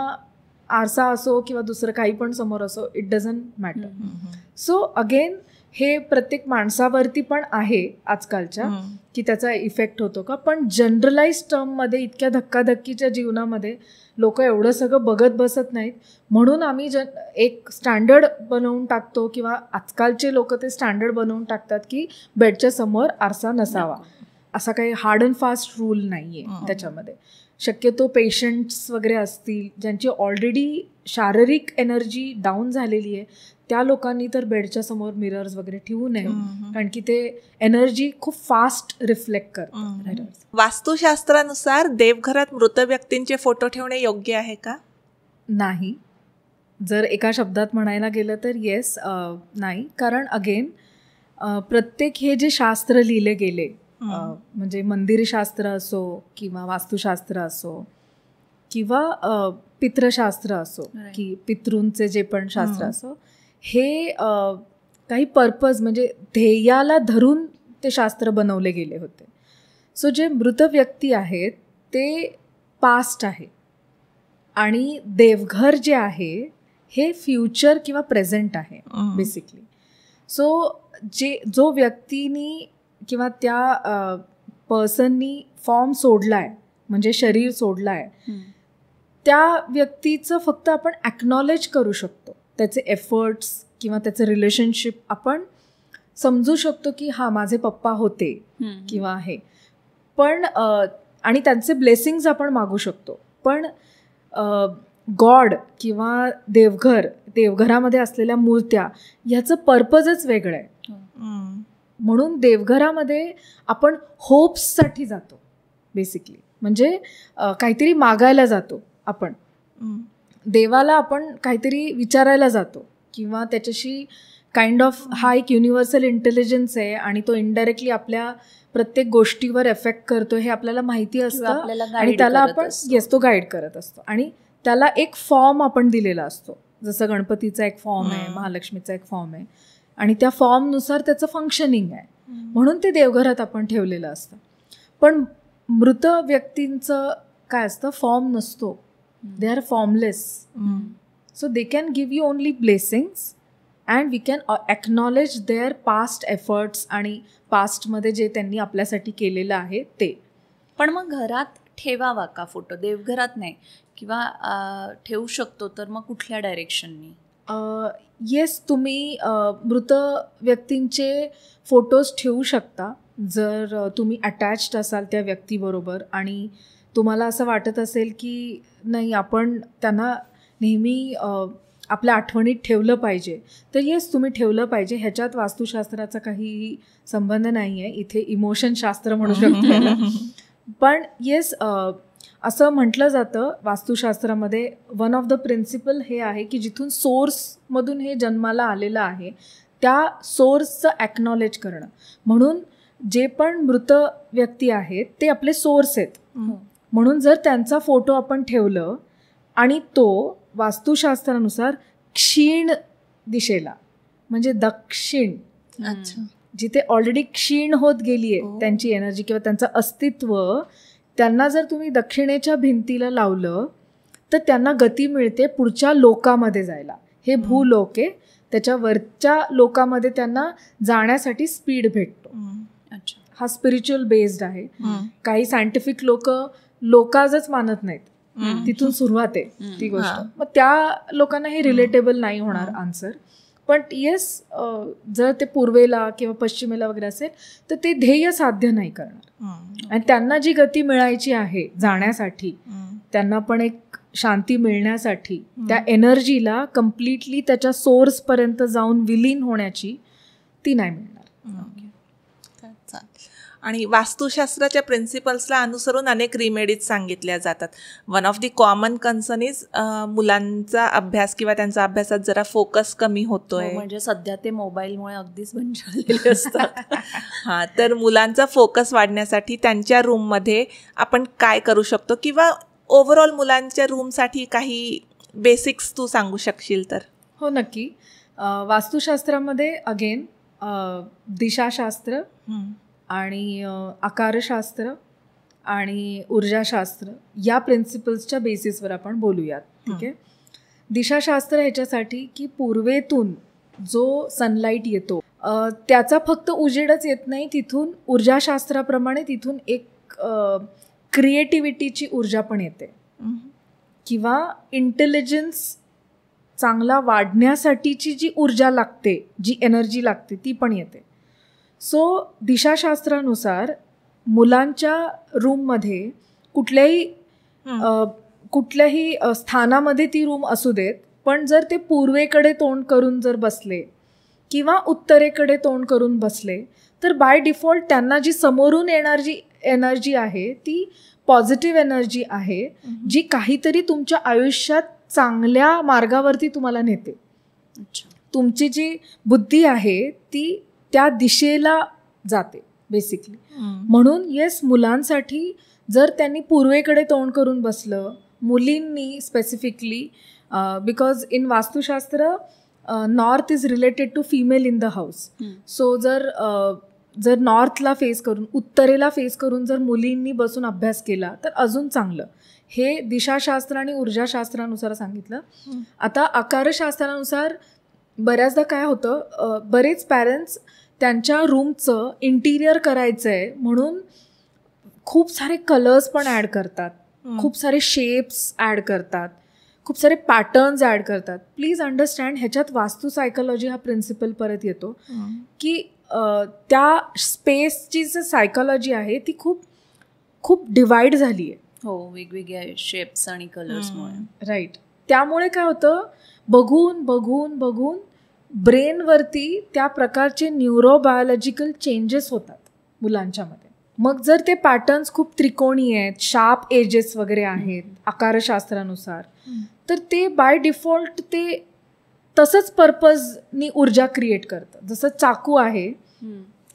आरसा असो किंवा दुसरं काही पण समोर असो, it doesn't matter. So again हे प्रत्येक माणसावरती पण आहे आजकालच्या की त्याचा इफेक्ट होतो का. पण जनरलाइज टर्ममध्ये इतक्या धक्काधक्कीच्या जीवनामध्ये लोक एवढं सगळं बघत बसत नाहीत. म्हणून आम्ही एक स्टँडर्ड बनवून टाकतो किंवा आजकालचे लोक ते स्टँडर्ड बनवून टाकतात की बेडच्या समोर आरसा नसावा. असा काही हार्ड अँड फास्ट रूल नाही आहे त्याच्यामध्ये. शक्यतो पेशंट्स वगैरे असतील ज्यांची ऑलरेडी शारीरिक एनर्जी डाऊन झालेली आहे, त्या लोकांनी तर बेडच्या समोर मिरर्स वगैरे ठेवू नये, कारण की ते एनर्जी खूप फास्ट रिफ्लेक्ट करतात. वास्तुशास्त्रानुसार देवघरात मृत व्यक्तींचे फोटो ठेवणे योग्य आहे का? नाही. जर एका शब्दात म्हणायला गेलं तर येस, नाही. कारण अगेन प्रत्येक हे जे शास्त्र लिहिले गेले, म्हणजे मंदिरशास्त्र असो किंवा वास्तुशास्त्र असो किंवा पितृशास्त्र असो की पितृंचे जे पण शास्त्र असो, हे काही पर्पज म्हणजे ध्येयाला धरून ते शास्त्र बनवले गेले होते. सो जे मृत व्यक्ती आहेत ते पास्ट आहे आणि देवघर जे आहे हे फ्युचर किंवा प्रेझेंट आहे बेसिकली. सो जो व्यक्तीनी किंवा त्या पर्सननी फॉर्म सोडला आहे, म्हणजे शरीर सोडलं आहे, त्या व्यक्तीचं फक्त आपण ॲक्नॉलेज करू शकतो. त्याचे एफर्ट्स किंवा त्याचं रिलेशनशिप आपण समजू शकतो की हा माझे पप्पा होते किंवा आहे. पण आणि त्यांचे ब्लेसिंग्स आपण मागू शकतो. पण गॉड किंवा देवघरामध्ये असलेल्या मूर्त्या ह्याचं पर्पजच वेगळं आहे. म्हणून देवघरामध्ये आपण होप्ससाठी जातो बेसिकली. म्हणजे काहीतरी मागायला जातो आपण, देवाला आपण काहीतरी विचारायला जातो किंवा त्याच्याशी काइंड ऑफ हा एक युनिव्हर्सल इंटेलिजन्स आहे आणि तो इनडायरेक्टली आपल्या प्रत्येक गोष्टीवर एफेक्ट करतो हे आपल्याला माहिती असतं आणि त्याला आपण तो गाईड करत असतो आणि त्याला एक फॉर्म आपण दिलेला असतो. जसं गणपतीचा एक फॉर्म आहे, महालक्ष्मीचा एक फॉर्म आहे आणि त्या फॉर्मनुसार त्याचं फंक्शनिंग आहे, म्हणून ते देवघरात आपण ठेवलेलं असतं. पण मृत व्यक्तींचं काय असतं, फॉर्म नसतो. They are formless. So they can give you only blessings and we can acknowledge their past efforts आणि पास्टमध्ये जे त्यांनी आपल्यासाठी केलेलं आहे ते. पण मग घरात ठेवावा का फोटो? देवघरात नाही किंवा ठेवू शकतो तर मग कुठल्या डायरेक्शननी? येस, तुम्ही मृत व्यक्तींचे फोटोज ठेवू शकता जर तुम्ही अटॅच्ड असाल त्या व्यक्तीबरोबर आणि तुम्हाला असं वाटत असेल की नाही आपण त्यांना नेहमी आपल्या आठवणीत ठेवलं पाहिजे, तर येस तुम्ही ठेवलं पाहिजे. ह्याच्यात वास्तुशास्त्राचा काहीही संबंध नाही आहे. इथे इमोशनशास्त्र म्हणू शकतो. पण येस, असं म्हटलं जातं वास्तुशास्त्रामध्ये, वन ऑफ द प्रिन्सिपल हे आहे की जिथून सोर्समधून हे जन्माला आलेलं आहे त्या सोर्सचं ॲक्नॉलेज करणं. म्हणून जे पण मृत व्यक्ती आहेत ते आपले सोर्स आहेत. म्हणून जर त्यांचा फोटो आपण ठेवलं आणि तो वास्तुशास्त्रानुसार क्षीण दिशेला म्हणजे दक्षिण, जिथे ऑलरेडी क्षीण होत गेली आहे त्यांची एनर्जी किंवा त्यांचं अस्तित्व, त्यांना जर तुम्ही दक्षिणेच्या भिंतीला लावलं तर त्यांना गती मिळते पुढच्या लोकामध्ये जायला. हे भूलोक आहे, त्याच्या वरच्या लोकामध्ये त्यांना जाण्यासाठी स्पीड भेटतो. अच्छा, हा स्पिरिच्युअल बेस्ड आहे. काही सायंटिफिक लोकाजच मानत नाहीत, तिथून सुरुवात आहे ती गोष्ट. मग त्या लोकांना हे रिलेटेबल नाही होणार आन्सर. पण येस, जर ते पूर्वेला किंवा पश्चिमेला वगैरे असेल तर ते ध्येय साध्य नाही करणार. आणि त्यांना जी गती मिळायची आहे जाण्यासाठी, त्यांना पण एक शांती मिळण्यासाठी, त्या एनर्जीला कम्प्लिटली त्याच्या सोर्सपर्यंत जाऊन विलीन होण्याची ती नाही मिळणार. आणि वास्तुशास्त्राच्या प्रिन्सिपल्सला अनुसरून अनेक रिमेडीज सांगितल्या जातात. One of the common concern is मुलांचा अभ्यास किंवा त्यांचा अभ्यासात जरा फोकस कमी होतोय. म्हणजे सध्या ते मोबाईलमुळे अगदीच बंद झालेले असतात. हां, तर मुलांचा फोकस वाढण्यासाठी त्यांच्या रूममध्ये आपण काय करू शकतो, किंवा ओव्हरऑल मुलांच्या रूमसाठी काही बेसिक्स तू सांगू शकशील तर? हो, नक्की. वास्तुशास्त्रामध्ये अगेन दिशाशास्त्र आणि आकारशास्त्र आणि ऊर्जाशास्त्र या प्रिन्सिपल्सच्या बेसिसवर आपण बोलूयात. ठीक आहे. दिशाशास्त्र ह्याच्यासाठी की पूर्वेतून जो सनलाईट येतो त्याचा फक्त उजेडच येत नाही, तिथून ऊर्जाशास्त्राप्रमाणे तिथून एक क्रिएटिव्हिटीची ऊर्जा पण येते किंवा इंटेलिजन्स चांगला वाढण्यासाठीची जी ऊर्जा लागते, जी एनर्जी लागते ती पण येते. सो दिशाशास्त्रानुसार मुलांच्या रूममध्ये कुठल्याही स्थानामध्ये ती रूम असू देत, पण जर ते पूर्वेकडे तोंड करून जर बसले किंवा उत्तरेकडे तोंड करून बसले तर बाय डिफॉल्ट त्यांना जी समोरून येणारी एनर्जी आहे ती पॉझिटिव्ह एनर्जी आहे, जी काहीतरी तुमच्या आयुष्यात चांगल्या मार्गावरती तुम्हाला नेते. तुमची जी बुद्धी आहे ती त्या दिशेला जाते बेसिकली. म्हणून येस, मुलांसाठी जर त्यांनी पूर्वेकडे तोंड करून बसलं, मुलींनी specifically, because in Vastushastra north is related to female in the house. So जर नॉर्थला फेस करून, उत्तरेला फेस करून जर मुलींनी बसून अभ्यास केला तर अजून चांगलं. हे दिशाशास्त्र आणि ऊर्जाशास्त्रानुसार सांगितलं. आता आकारशास्त्रानुसार बऱ्याचदा काय होतं, बरेच पॅरेंट्स त्यांच्या रूमचं इंटिरियर करायचं आहे म्हणून खूप सारे कलर्स पण ॲड करतात, खूप सारे शेप्स ॲड करतात, खूप सारे पॅटर्न्स ॲड करतात. प्लीज अंडरस्टँड, ह्याच्यात वास्तू सायकोलॉजी हा प्रिन्सिपल परत येतो की त्या स्पेसची जी सायकोलॉजी आहे ती खूप खूप डिवाइड झाली आहे. हो, वेगवेगळ्या शेप्स आणि कलर्समुळे. राईट. त्यामुळे काय होतं, बघून बघून बघून ब्रेनवरती त्या प्रकारचे न्यूरोबायोलॉजिकल चेंजेस होतात मुलांच्यामध्ये. मग जर ते पॅटर्न्स खूप त्रिकोणी आहेत, शार्प एजेस वगैरे आहेत आकारशास्त्रानुसार, तर ते बाय डिफॉल्ट ते तसंच पर्पजनी ऊर्जा क्रिएट करतं. जसं चाकू आहे,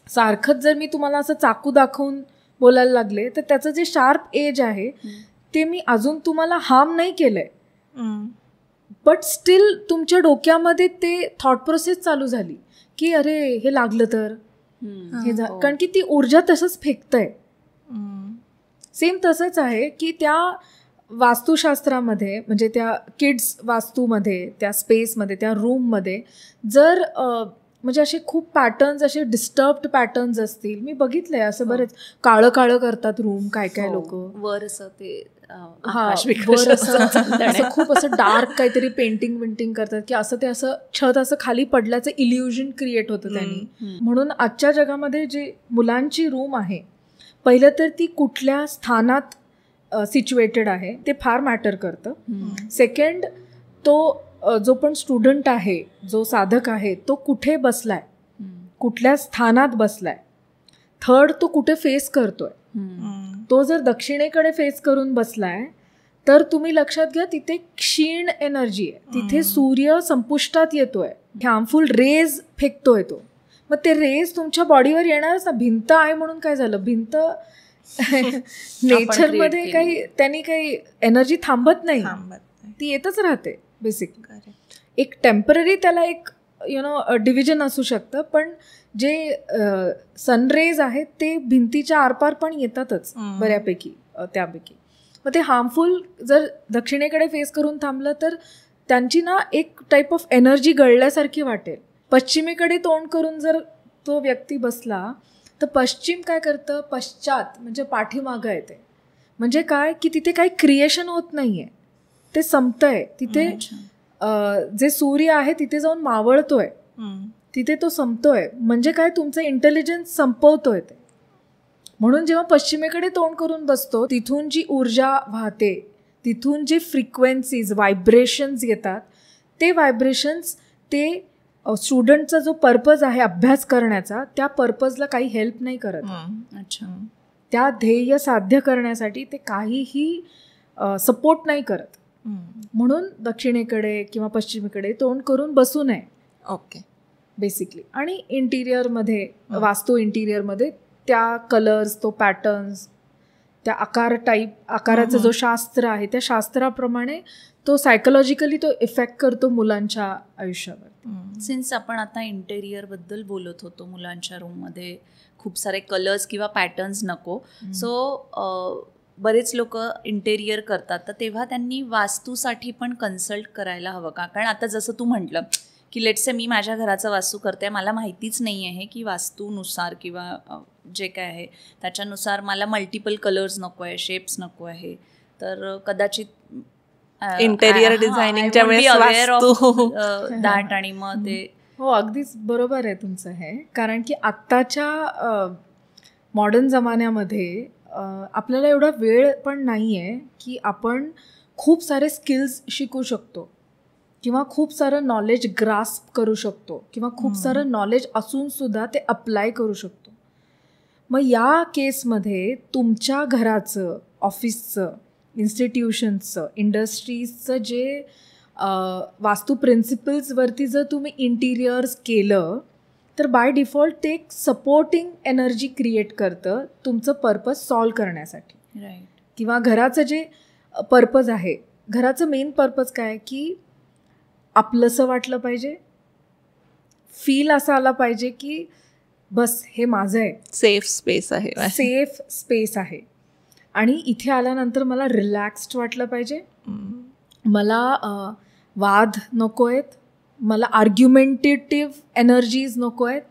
सारखंच जर मी तुम्हाला असं चाकू दाखवून बोलायला लागले तर त्याचं जे शार्प एज आहे ते मी अजून तुम्हाला हार्म नाही केलंय, बट स्टील तुमच्या डोक्यामध्ये ते थॉट प्रोसेस चालू झाली की अरे हे लागलं तर हे कारण की ती ऊर्जा तसंच फेकतंय. सेम तसंच आहे की त्या वास्तुशास्त्रामध्ये, म्हणजे त्या किड्स वास्तूमध्ये, त्या स्पेसमध्ये, त्या रूममध्ये जर म्हणजे असे खूप पॅटर्न्स, असे डिस्टर्ब्ड पॅटर्न्स असतील, मी बघितलंय असं बरेच, काळं काळं करतात रूम काय काय लोक, वर असं ते वर असं खूप असं डार्क काहीतरी पेंटिंग करतात की असं ते असं छत असं खाली पडल्याचं इल्युजन क्रिएट होतं त्यांनी. म्हणून आजच्या जगामध्ये जे मुलांची रूम आहे, पहिलं तर ती कुठल्या स्थानात सिच्युएटेड आहे ते फार मॅटर करतं. सेकंड, तो जो पण स्टुडंट आहे, जो साधक आहे, तो कुठे बसलाय, कुठल्या स्थानात बसलाय. थर्ड, तो कुठे फेस करतोय. तो जर दक्षिणेकडे फेस करून बसलाय तर तुम्ही लक्षात घ्या तिथे क्षीण एनर्जी आहे, तिथे सूर्य संपुष्टात येतोय. हार्मफुल रेज फेकतोय तो, मग ते रेज तुमच्या बॉडीवर येणारच ना. भिंत आहे म्हणून काय झालं, भिंत नेचरमध्ये काही त्यांनी काही एनर्जी थांबत नाही, ती येतच राहते बेसिकली. एक टेम्पररी त्याला एक डिव्हिजन असू शकतं, पण जे सनरेज आहेत ते भिंतीच्या आरपार पण येतातच बऱ्यापैकी त्यापैकी. मग ते हार्मफुल जर दक्षिणेकडे फेस करून थांबलं तर त्यांची ना एक टाईप ऑफ एनर्जी गळल्यासारखी वाटेल. पश्चिमेकडे तोंड करून जर तो व्यक्ती बसला तर पश्चिम काय करतं, पश्चात म्हणजे पाठीमागं येते. म्हणजे काय की तिथे काही क्रिएशन होत नाही आहे, ते संपतंय तिथे. जे सूर्य आहे तिथे जाऊन मावळतोय, तिथे तो संपतोय. म्हणजे काय, तुमचं इंटेलिजन्स संपवतोय ते. म्हणून जेव्हा पश्चिमेकडे तोंड करून बसतो तिथून जी ऊर्जा वाहते, तिथून जे फ्रिक्वेन्सीज व्हायब्रेशन्स येतात, ते व्हायब्रेशन्स ते स्टुडंटचा जो पर्पज आहे अभ्यास करण्याचा, त्या पर्पजला काही हेल्प नाही करत. अच्छा. त्या ध्येय साध्य करण्यासाठी ते काहीही सपोर्ट नाही करत. म्हणून दक्षिणेकडे किंवा पश्चिमेकडे तोंड करून बसू नये. ओके. बेसिकली. आणि इंटिरियरमध्ये, वास्तू इंटिरियरमध्ये त्या कलर्स, तो पॅटर्न्स, त्या आकार टाईप, आकाराचं जो शास्त्र आहे त्या शास्त्राप्रमाणे तो सायकोलॉजिकली तो इफेक्ट करतो मुलांच्या आयुष्यावर. सिन्स आपण आता इंटेरियरबद्दल बोलत होतो, मुलांच्या रूममध्ये खूप सारे कलर्स किंवा पॅटर्न्स नको, सो बरेच लोक इंटेरियर करतात, तर तेव्हा त्यांनी वास्तूसाठी पण कन्सल्ट करायला हवं का? कारण आता जसं तू म्हटलं की लेट्स से मी माझ्या घराचं वास्तू करते, मला माहितीच नाही आहे की वास्तूनुसार किंवा जे काय आहे त्याच्यानुसार मला मल्टिपल कलर्स नको आहे, शेप्स नको आहे, तर कदाचित इंटेरियर डिझायनिंगच्या वेळेस दॅट. आणि मग ते हो, अगदीच बरोबर आहे तुमचं हे. कारण की आत्ताच्या मॉडर्न जमान्यामध्ये आपल्याला एवढा वेळ पण नाही आहे की आपण खूप सारे स्किल्स शिकू शकतो किंवा खूप सारं नॉलेज ग्रास्प करू शकतो किंवा खूप सारं नॉलेज असूनसुद्धा ते अप्लाय करू शकतो. मग या केसमध्ये तुमच्या घराचं, ऑफिसचं, इन्स्टिट्यूशन्सचं, इंडस्ट्रीजचं जे वास्तू प्रिन्सिपल्सवरती जर तुम्ही इंटिरियर्स केलं तर बाय डिफॉल्ट ते एक सपोर्टिंग एनर्जी क्रिएट करतं तुमचं पर्पज सॉल्व करण्यासाठी. राईट. किंवा घराचं जे पर्पज आहे, घराचं मेन पर्पज काय की आपलंसं वाटलं पाहिजे, फील असा आला पाहिजे की बस हे माझं आहे, सेफ स्पेस आहे, सेफ स्पेस आहे. आणि इथे आल्यानंतर मला रिलॅक्स्ड वाटलं पाहिजे, मला वाद नको आहेत, मला आर्ग्युमेंटेटिव्ह एनर्जीज नको आहेत,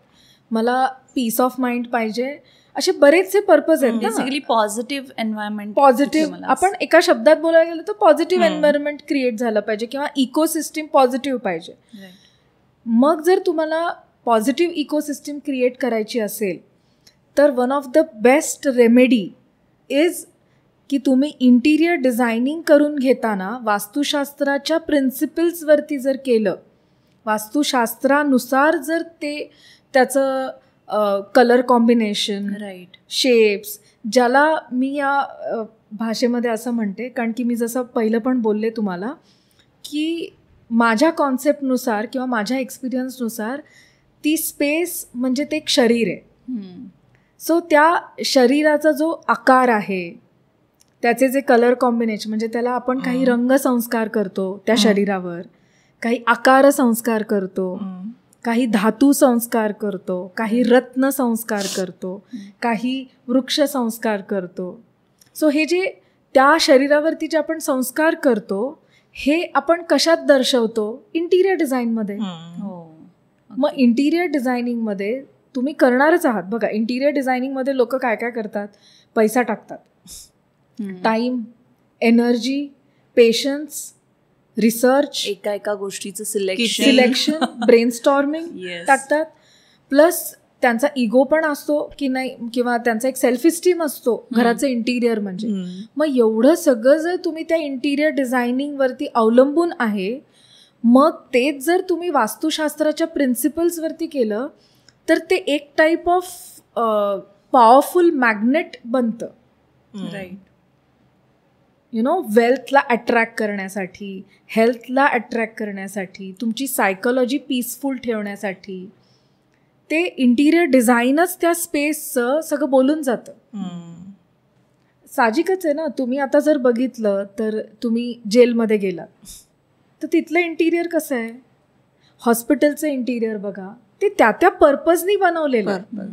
मला पीस ऑफ माइंड पाहिजे. असे बरेचसे पर्पज आहेत. बेसिकली पॉझिटिव्ह एन्व्हायरमेंट, पॉझिटिव्ह, आपण एका शब्दात बोलायला गेलं तर पॉझिटिव्ह एन्व्हायरमेंट क्रिएट झालं पाहिजे किंवा इकोसिस्टीम पॉझिटिव्ह पाहिजे. मग जर तुम्हाला पॉझिटिव्ह इकोसिस्टीम क्रिएट करायची असेल तर one of the best remedy is की तुम्ही इंटिरियर डिझायनिंग करून घेताना वास्तुशास्त्राच्या प्रिन्सिपल्सवरती जर केलं, वास्तुशास्त्रानुसार जर ते त्याचं कलर कॉम्बिनेशन, राईट, शेप्स, ज्याला मी या भाषेमध्ये असं म्हणते, कारण की मी जसं पहिलं पण बोलले तुम्हाला की माझ्या कॉन्सेप्टनुसार किंवा माझ्या एक्सपिरियन्सनुसार ती स्पेस म्हणजे ते एक शरीर आहे. सो त्या शरीराचा जो आकार आहे, त्याचे जे कलर कॉम्बिनेशन, म्हणजे त्याला आपण काही रंगसंस्कार करतो त्या शरीरावर, काही आकार संस्कार करतो, काही धातू संस्कार करतो, काही रत्न संस्कार करतो, काही वृक्ष संस्कार करतो. सो हे जे त्या शरीरावरती जे आपण संस्कार करतो हे आपण कशात दर्शवतो? इंटिरियर डिझाईनमध्ये. मग इंटिरियर डिझायनिंगमध्ये तुम्ही करणारच आहात. बघा, इंटिरियर डिझायनिंगमध्ये लोक काय काय करतात? पैसा टाकतात, टाईम, एनर्जी, पेशन्स, रिसर्च, एका गोष्टीचं सिलेक्शन, ब्रेनस्टॉर्मिंग टाकतात. प्लस त्यांचा इगो पण असतो की नाही, किंवा त्यांचा एक सेल्फ इस्टीम असतो घराचं इंटिरियर म्हणजे. मग एवढं सगळं जर तुम्ही त्या इंटिरियर डिझायनिंगवरती अवलंबून आहे, मग तेच जर तुम्ही वास्तुशास्त्राच्या प्रिन्सिपल्सवरती केलं तर ते एक टाईप ऑफ पॉवरफुल मॅग्नेट बनतं. राईट. वेल्थला अट्रॅक्ट करण्यासाठी, हेल्थला अट्रॅक्ट करण्यासाठी, तुमची सायकोलॉजी पीसफुल ठेवण्यासाठी ते इंटिरियर डिझाईनच त्या स्पेसचं सगळं बोलून जातं. साहजिकच आहे ना. तुम्ही आता जर बघितलं तर तुम्ही जेलमध्ये गेलात तर तिथलं इंटिरियर कसं आहे, हॉस्पिटलचं इंटिरियर बघा, ते त्या पर्पजनी बनवलेलं आहे.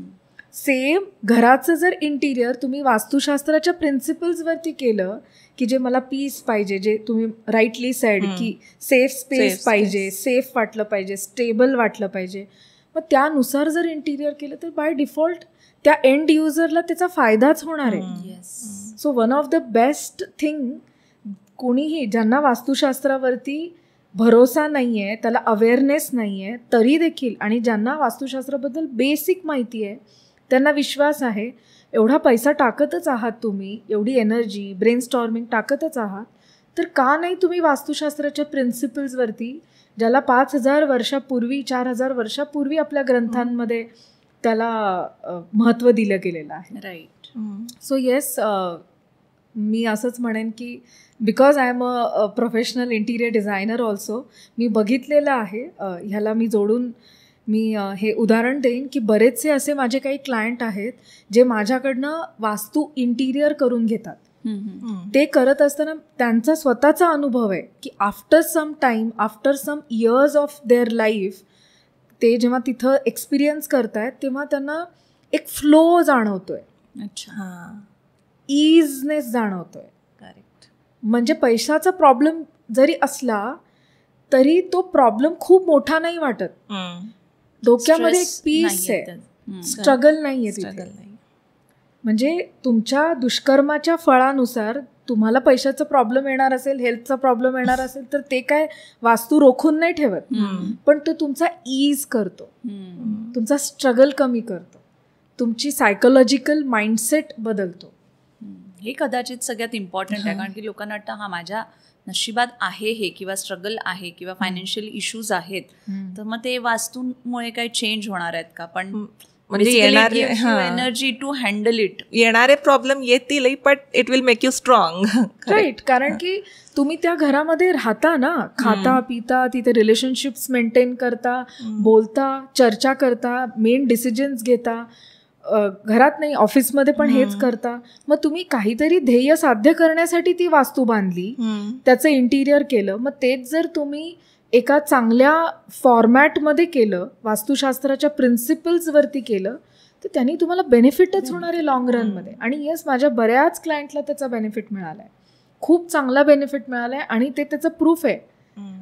सेम घराचं जर इंटिरियर तुम्ही वास्तुशास्त्राच्या प्रिन्सिपल्सवरती केलं की जे मला पीस पाहिजे, जे तुम्ही राईटली सेड की सेफ स्पेस पाहिजे, सेफ वाटलं पाहिजे, स्टेबल वाटलं पाहिजे, मग त्यानुसार जर इंटिरियर केलं तर बाय डिफॉल्ट त्या एंड युजरला त्याचा फायदाच होणार आहे. So one of the best thing, कोणीही ज्यांना वास्तुशास्त्रावरती भरोसा नाही आहे, त्याला अवेअरनेस नाही आहे तरी देखील, आणि ज्यांना वास्तुशास्त्राबद्दल बेसिक माहिती आहे, त्यांना विश्वास आहे, एवढा पैसा टाकतच आहात तुम्ही, एवढी एनर्जी ब्रेनस्टॉर्मिंग टाकतच आहात, तर का नाही तुम्ही वास्तुशास्त्राच्या प्रिन्सिपल्सवरती, ज्याला 5,000 वर्षापूर्वी 4,000 वर्षापूर्वी आपल्या ग्रंथांमध्ये त्याला महत्त्व दिलं गेलेलं आहे. राईट. सो येस, मी असंच म्हणेन की because I am a professional interior designer also, मी बघितलेलं आहे. ह्याला मी जोडून मी हे उदाहरण देईन की बरेचसे असे माझे काही क्लायंट आहेत जे माझ्याकडनं वास्तू इंटिरियर करून घेतात. ते करत असताना त्यांचा स्वतःचा अनुभव आहे की after some time, after some years of their life, ते जेव्हा तिथं एक्सपिरियन्स करतायत तेव्हा त्यांना एक फ्लो जाणवतोय. अच्छा. इजनेस जाणवतोय. करेक्ट. म्हणजे पैशाचा प्रॉब्लेम जरी असला तरी तो प्रॉब्लेम खूप मोठा नाही वाटत. डोक्यामध्ये एक पीस आहे, स्ट्रगल नाहीये तिथे. म्हणजे तुमच्या दुष्कर्माच्या फळानुसार तुम्हाला पैशाचा प्रॉब्लेम येणार असेल, हेल्थचा प्रॉब्लेम येणार असेल, तर ते काय वास्तू रोखून नाही ठेवत, पण तो तुमचा ईज करतो, तुमचा स्ट्रगल कमी करतो, तुमची सायकोलॉजिकल माइंडसेट बदलतो. हे कदाचित सगळ्यात इम्पॉर्टंट आहे, कारण की लोकांना वाटतं हा माझ्या नशिबात आहे हे, किंवा स्ट्रगल आहे, किंवा फायनान्शियल इश्यूज आहेत, तर मग ते वास्तूमुळे काही चेंज होणार आहेत का? पण म्हणजे येणारे एनर्जी टू हँडल इट. येणारे प्रॉब्लेम येतील, but it will make you strong. Right. कारण की तुम्ही त्या घरामध्ये राहता ना, खाता पिता, तिथे रिलेशनशिप्स मेंटेन करता, बोलता, चर्चा करता, मेन डिसिजन्स घेता, घरात नाही ऑफिसमध्ये पण हेच करता. मग तुम्ही काहीतरी ध्येय साध्य करण्यासाठी ती वास्तू बांधली, त्याचं इंटिरियर केलं, मग तेच जर तुम्ही एका चांगल्या फॉर्मॅटमध्ये केलं, वास्तुशास्त्राच्या प्रिन्सिपल्सवरती केलं, तर त्यांनी तुम्हाला बेनिफिटच होणार आहे लॉंग रनमध्ये. आणि येस, माझ्या बऱ्याच क्लायंटला त्याचा बेनिफिट मिळाला आहे, खूप चांगला बेनिफिट मिळाला आहे, आणि ते त्याचं प्रूफ आहे.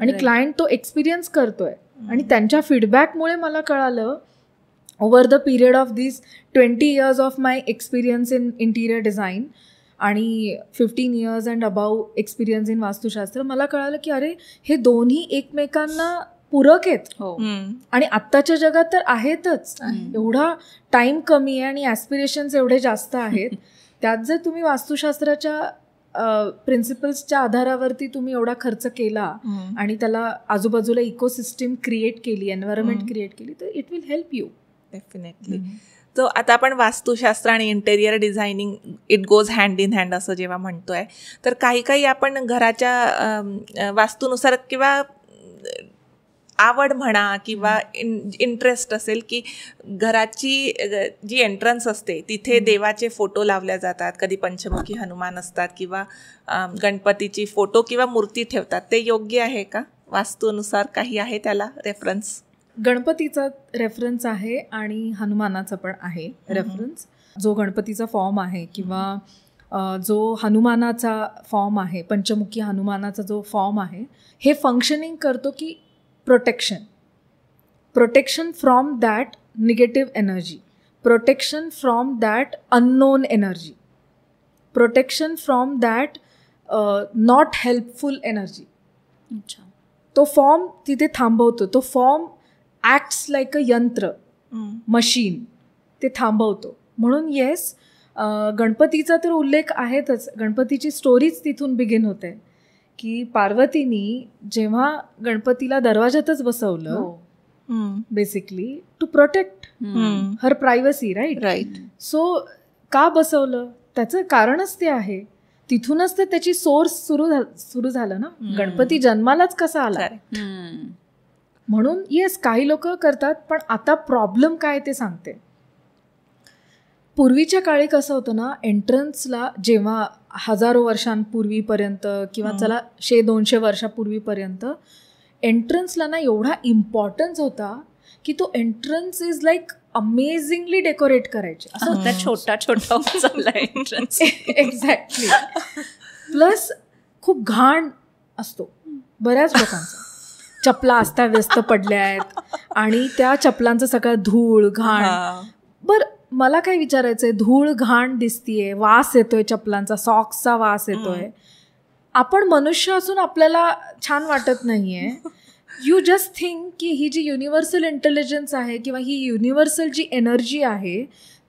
आणि क्लायंट तो एक्सपिरियन्स करतोय, आणि त्यांच्या फीडबॅकमुळे मला कळालं over the period of this 20 years of my experience in interior design आणि 15 years and above experience in Vastushastra, मला कळालं की अरे हे दोन्ही एकमेकांना पूरक आहेत. आणि आत्ताच्या जगात तर आहेतच. एवढा टाईम कमी आहे आणि ॲस्पिरेशन्स एवढे जास्त आहेत. त्यात जर तुम्ही वास्तुशास्त्राच्या प्रिन्सिपल्सच्या आधारावरती तुम्ही एवढा खर्च केला आणि त्याला आजूबाजूला इकोसिस्टीम क्रिएट केली, एन्व्हायरमेंट क्रिएट केली, तर it will help you definitely. तो आता आपण वास्तुशास्त्र आणि interior designing it goes hand in hand असं जेव्हा म्हणतोय, तर काही आपण घराच्या वास्तूनुसार किंवा आवड म्हणा किंवा इंटरेस्ट असेल की घराची जी एंट्रन्स असते तिथे देवाचे फोटो लावल्या जातात, कधी पंचमुखी हनुमान असतात किंवा गणपतीची फोटो किंवा मूर्ती ठेवतात, ते योग्य आहे का? वास्तूनुसार काही आहे त्याला रेफरन्स? गणपतीचा रेफरन्स आहे आणि हनुमानाचा पण आहे रेफरन्स. जो गणपतीचा फॉर्म आहे किंवा जो हनुमानाचा फॉर्म आहे, पंचमुखी हनुमानाचा जो फॉर्म आहे, हे फंक्शनिंग करतो की protection from that negative energy, protection from that unknown energy, protection from that not helpful energy. तो फॉर्म तिथे थांबवतो. तो फॉर्म ॲक्ट्स लाईक अ यंत्र, मशीन, ते थांबवतो. म्हणून येस, गणपतीचा तर उल्लेख आहेतच. गणपतीची स्टोरीच तिथून बिगिन होते की पार्वतीनी जेव्हा गणपतीला दरवाजातच बसवलं, basically to protect her privacy. Right. Right. So का बसवलं त्याचं कारणच ते आहे. तिथूनच तर त्याची सोर्स सुरू झालं ना. गणपती जन्मालाच कसा आला. म्हणून येस काही लोक करतात, पण आता प्रॉब्लेम काय ते सांगते. पूर्वीच्या काळी कसं होतं ना, एंट्रन्सला जेव्हा हजारो वर्षांपूर्वीपर्यंत किंवा चला 100-200 वर्षापूर्वीपर्यंत एंट्रन्सला ना एवढा इम्पॉर्टन्स होता की तो entrance is like amazingly decorate करायचे. असं छोटा छोटा चाललाय एंट्रन्स. एक्झॅक्टली. प्लस खूप घाण असतो बऱ्याच लोकांचा. चपला अस्ताव्यस्त पडल्या आहेत आणि त्या चपलांचं सगळं धूळ घाण. बरं, मला काय विचारायचंय, धूळ घाण दिसतीये, वास येतोय चपलांचा, सॉक्सचा वास येतोय. आपण मनुष्य असून आपल्याला छान वाटत नाहीये. यू जस्ट थिंक की ही जी युनिव्हर्सल इंटेलिजन्स आहे किंवा ही युनिव्हर्सल जी एनर्जी आहे,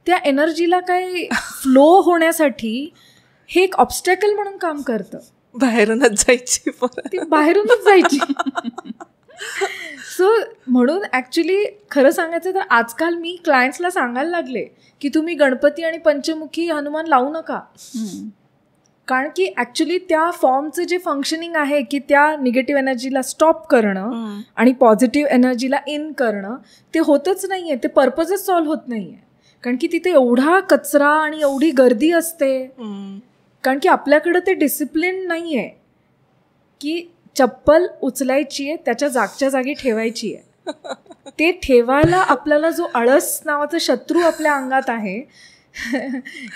त्या एनर्जीला काय फ्लो होण्यासाठी हे एक ऑब्स्टॅकल म्हणून काम करतं. बाहेरूनच जायची, ती बाहेरूनच जायची. सो म्हणून ॲक्च्युली खरं सांगायचं तर आजकाल मी क्लायंट्सला सांगायला लागले की तुम्ही गणपती आणि पंचमुखी हनुमान लावू नका. कारण की ॲक्च्युली त्या फॉर्मचं जे फंक्शनिंग आहे की त्या निगेटिव्ह एनर्जीला स्टॉप करणं आणि पॉझिटिव्ह एनर्जीला इन करणं, ते होतच नाही आहे. ते पर्पजच सॉल्व्ह होत नाही आहे. कारण की तिथे एवढा कचरा आणि एवढी गर्दी असते. कारण की आपल्याकडं ते डिसिप्लिन नाही आहे की चप्पल उचलायची आहे, त्याच्या जागच्या जागी ठेवायची आहे. ते ठेवायला आपल्याला जो आळस नावाचा शत्रू आपल्या अंगात आहे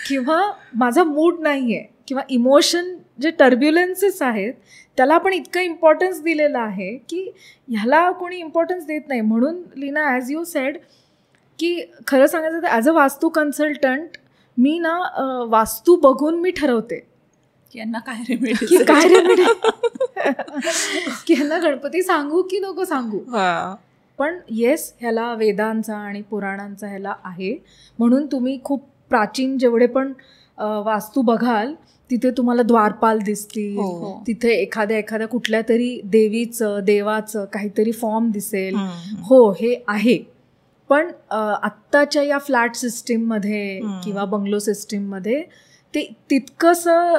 किंवा माझा मूड नाही आहे किंवा इमोशन जे टर्ब्युलन्सेस आहेत त्याला आपण इतकं इम्पॉर्टन्स दिलेलं आहे की ह्याला कोणी इम्पॉर्टन्स देत नाही. म्हणून लीना, ॲज यू सेड की खरं सांगायचं तर ॲज अ वास्तू कन्सल्टंट मी ना वास्तू बघून मी ठरवते की यांना काय रेमेडी, की ह्यांना गणपती सांगू की नको सांगू. पण येस, ह्याला वेदांचा आणि पुराणांचा ह्याला आहे. म्हणून तुम्ही खूप प्राचीन जेवढे पण वास्तू बघाल तिथे तुम्हाला द्वारपाल दिसतील. तिथे एखाद्या कुठल्या तरी देवीचं देवाचं काहीतरी फॉर्म दिसेल. हो, हे आहे. पण आत्ताच्या या फ्लॅट सिस्टीममध्ये किंवा बंगलो सिस्टीममध्ये ते तितकंसं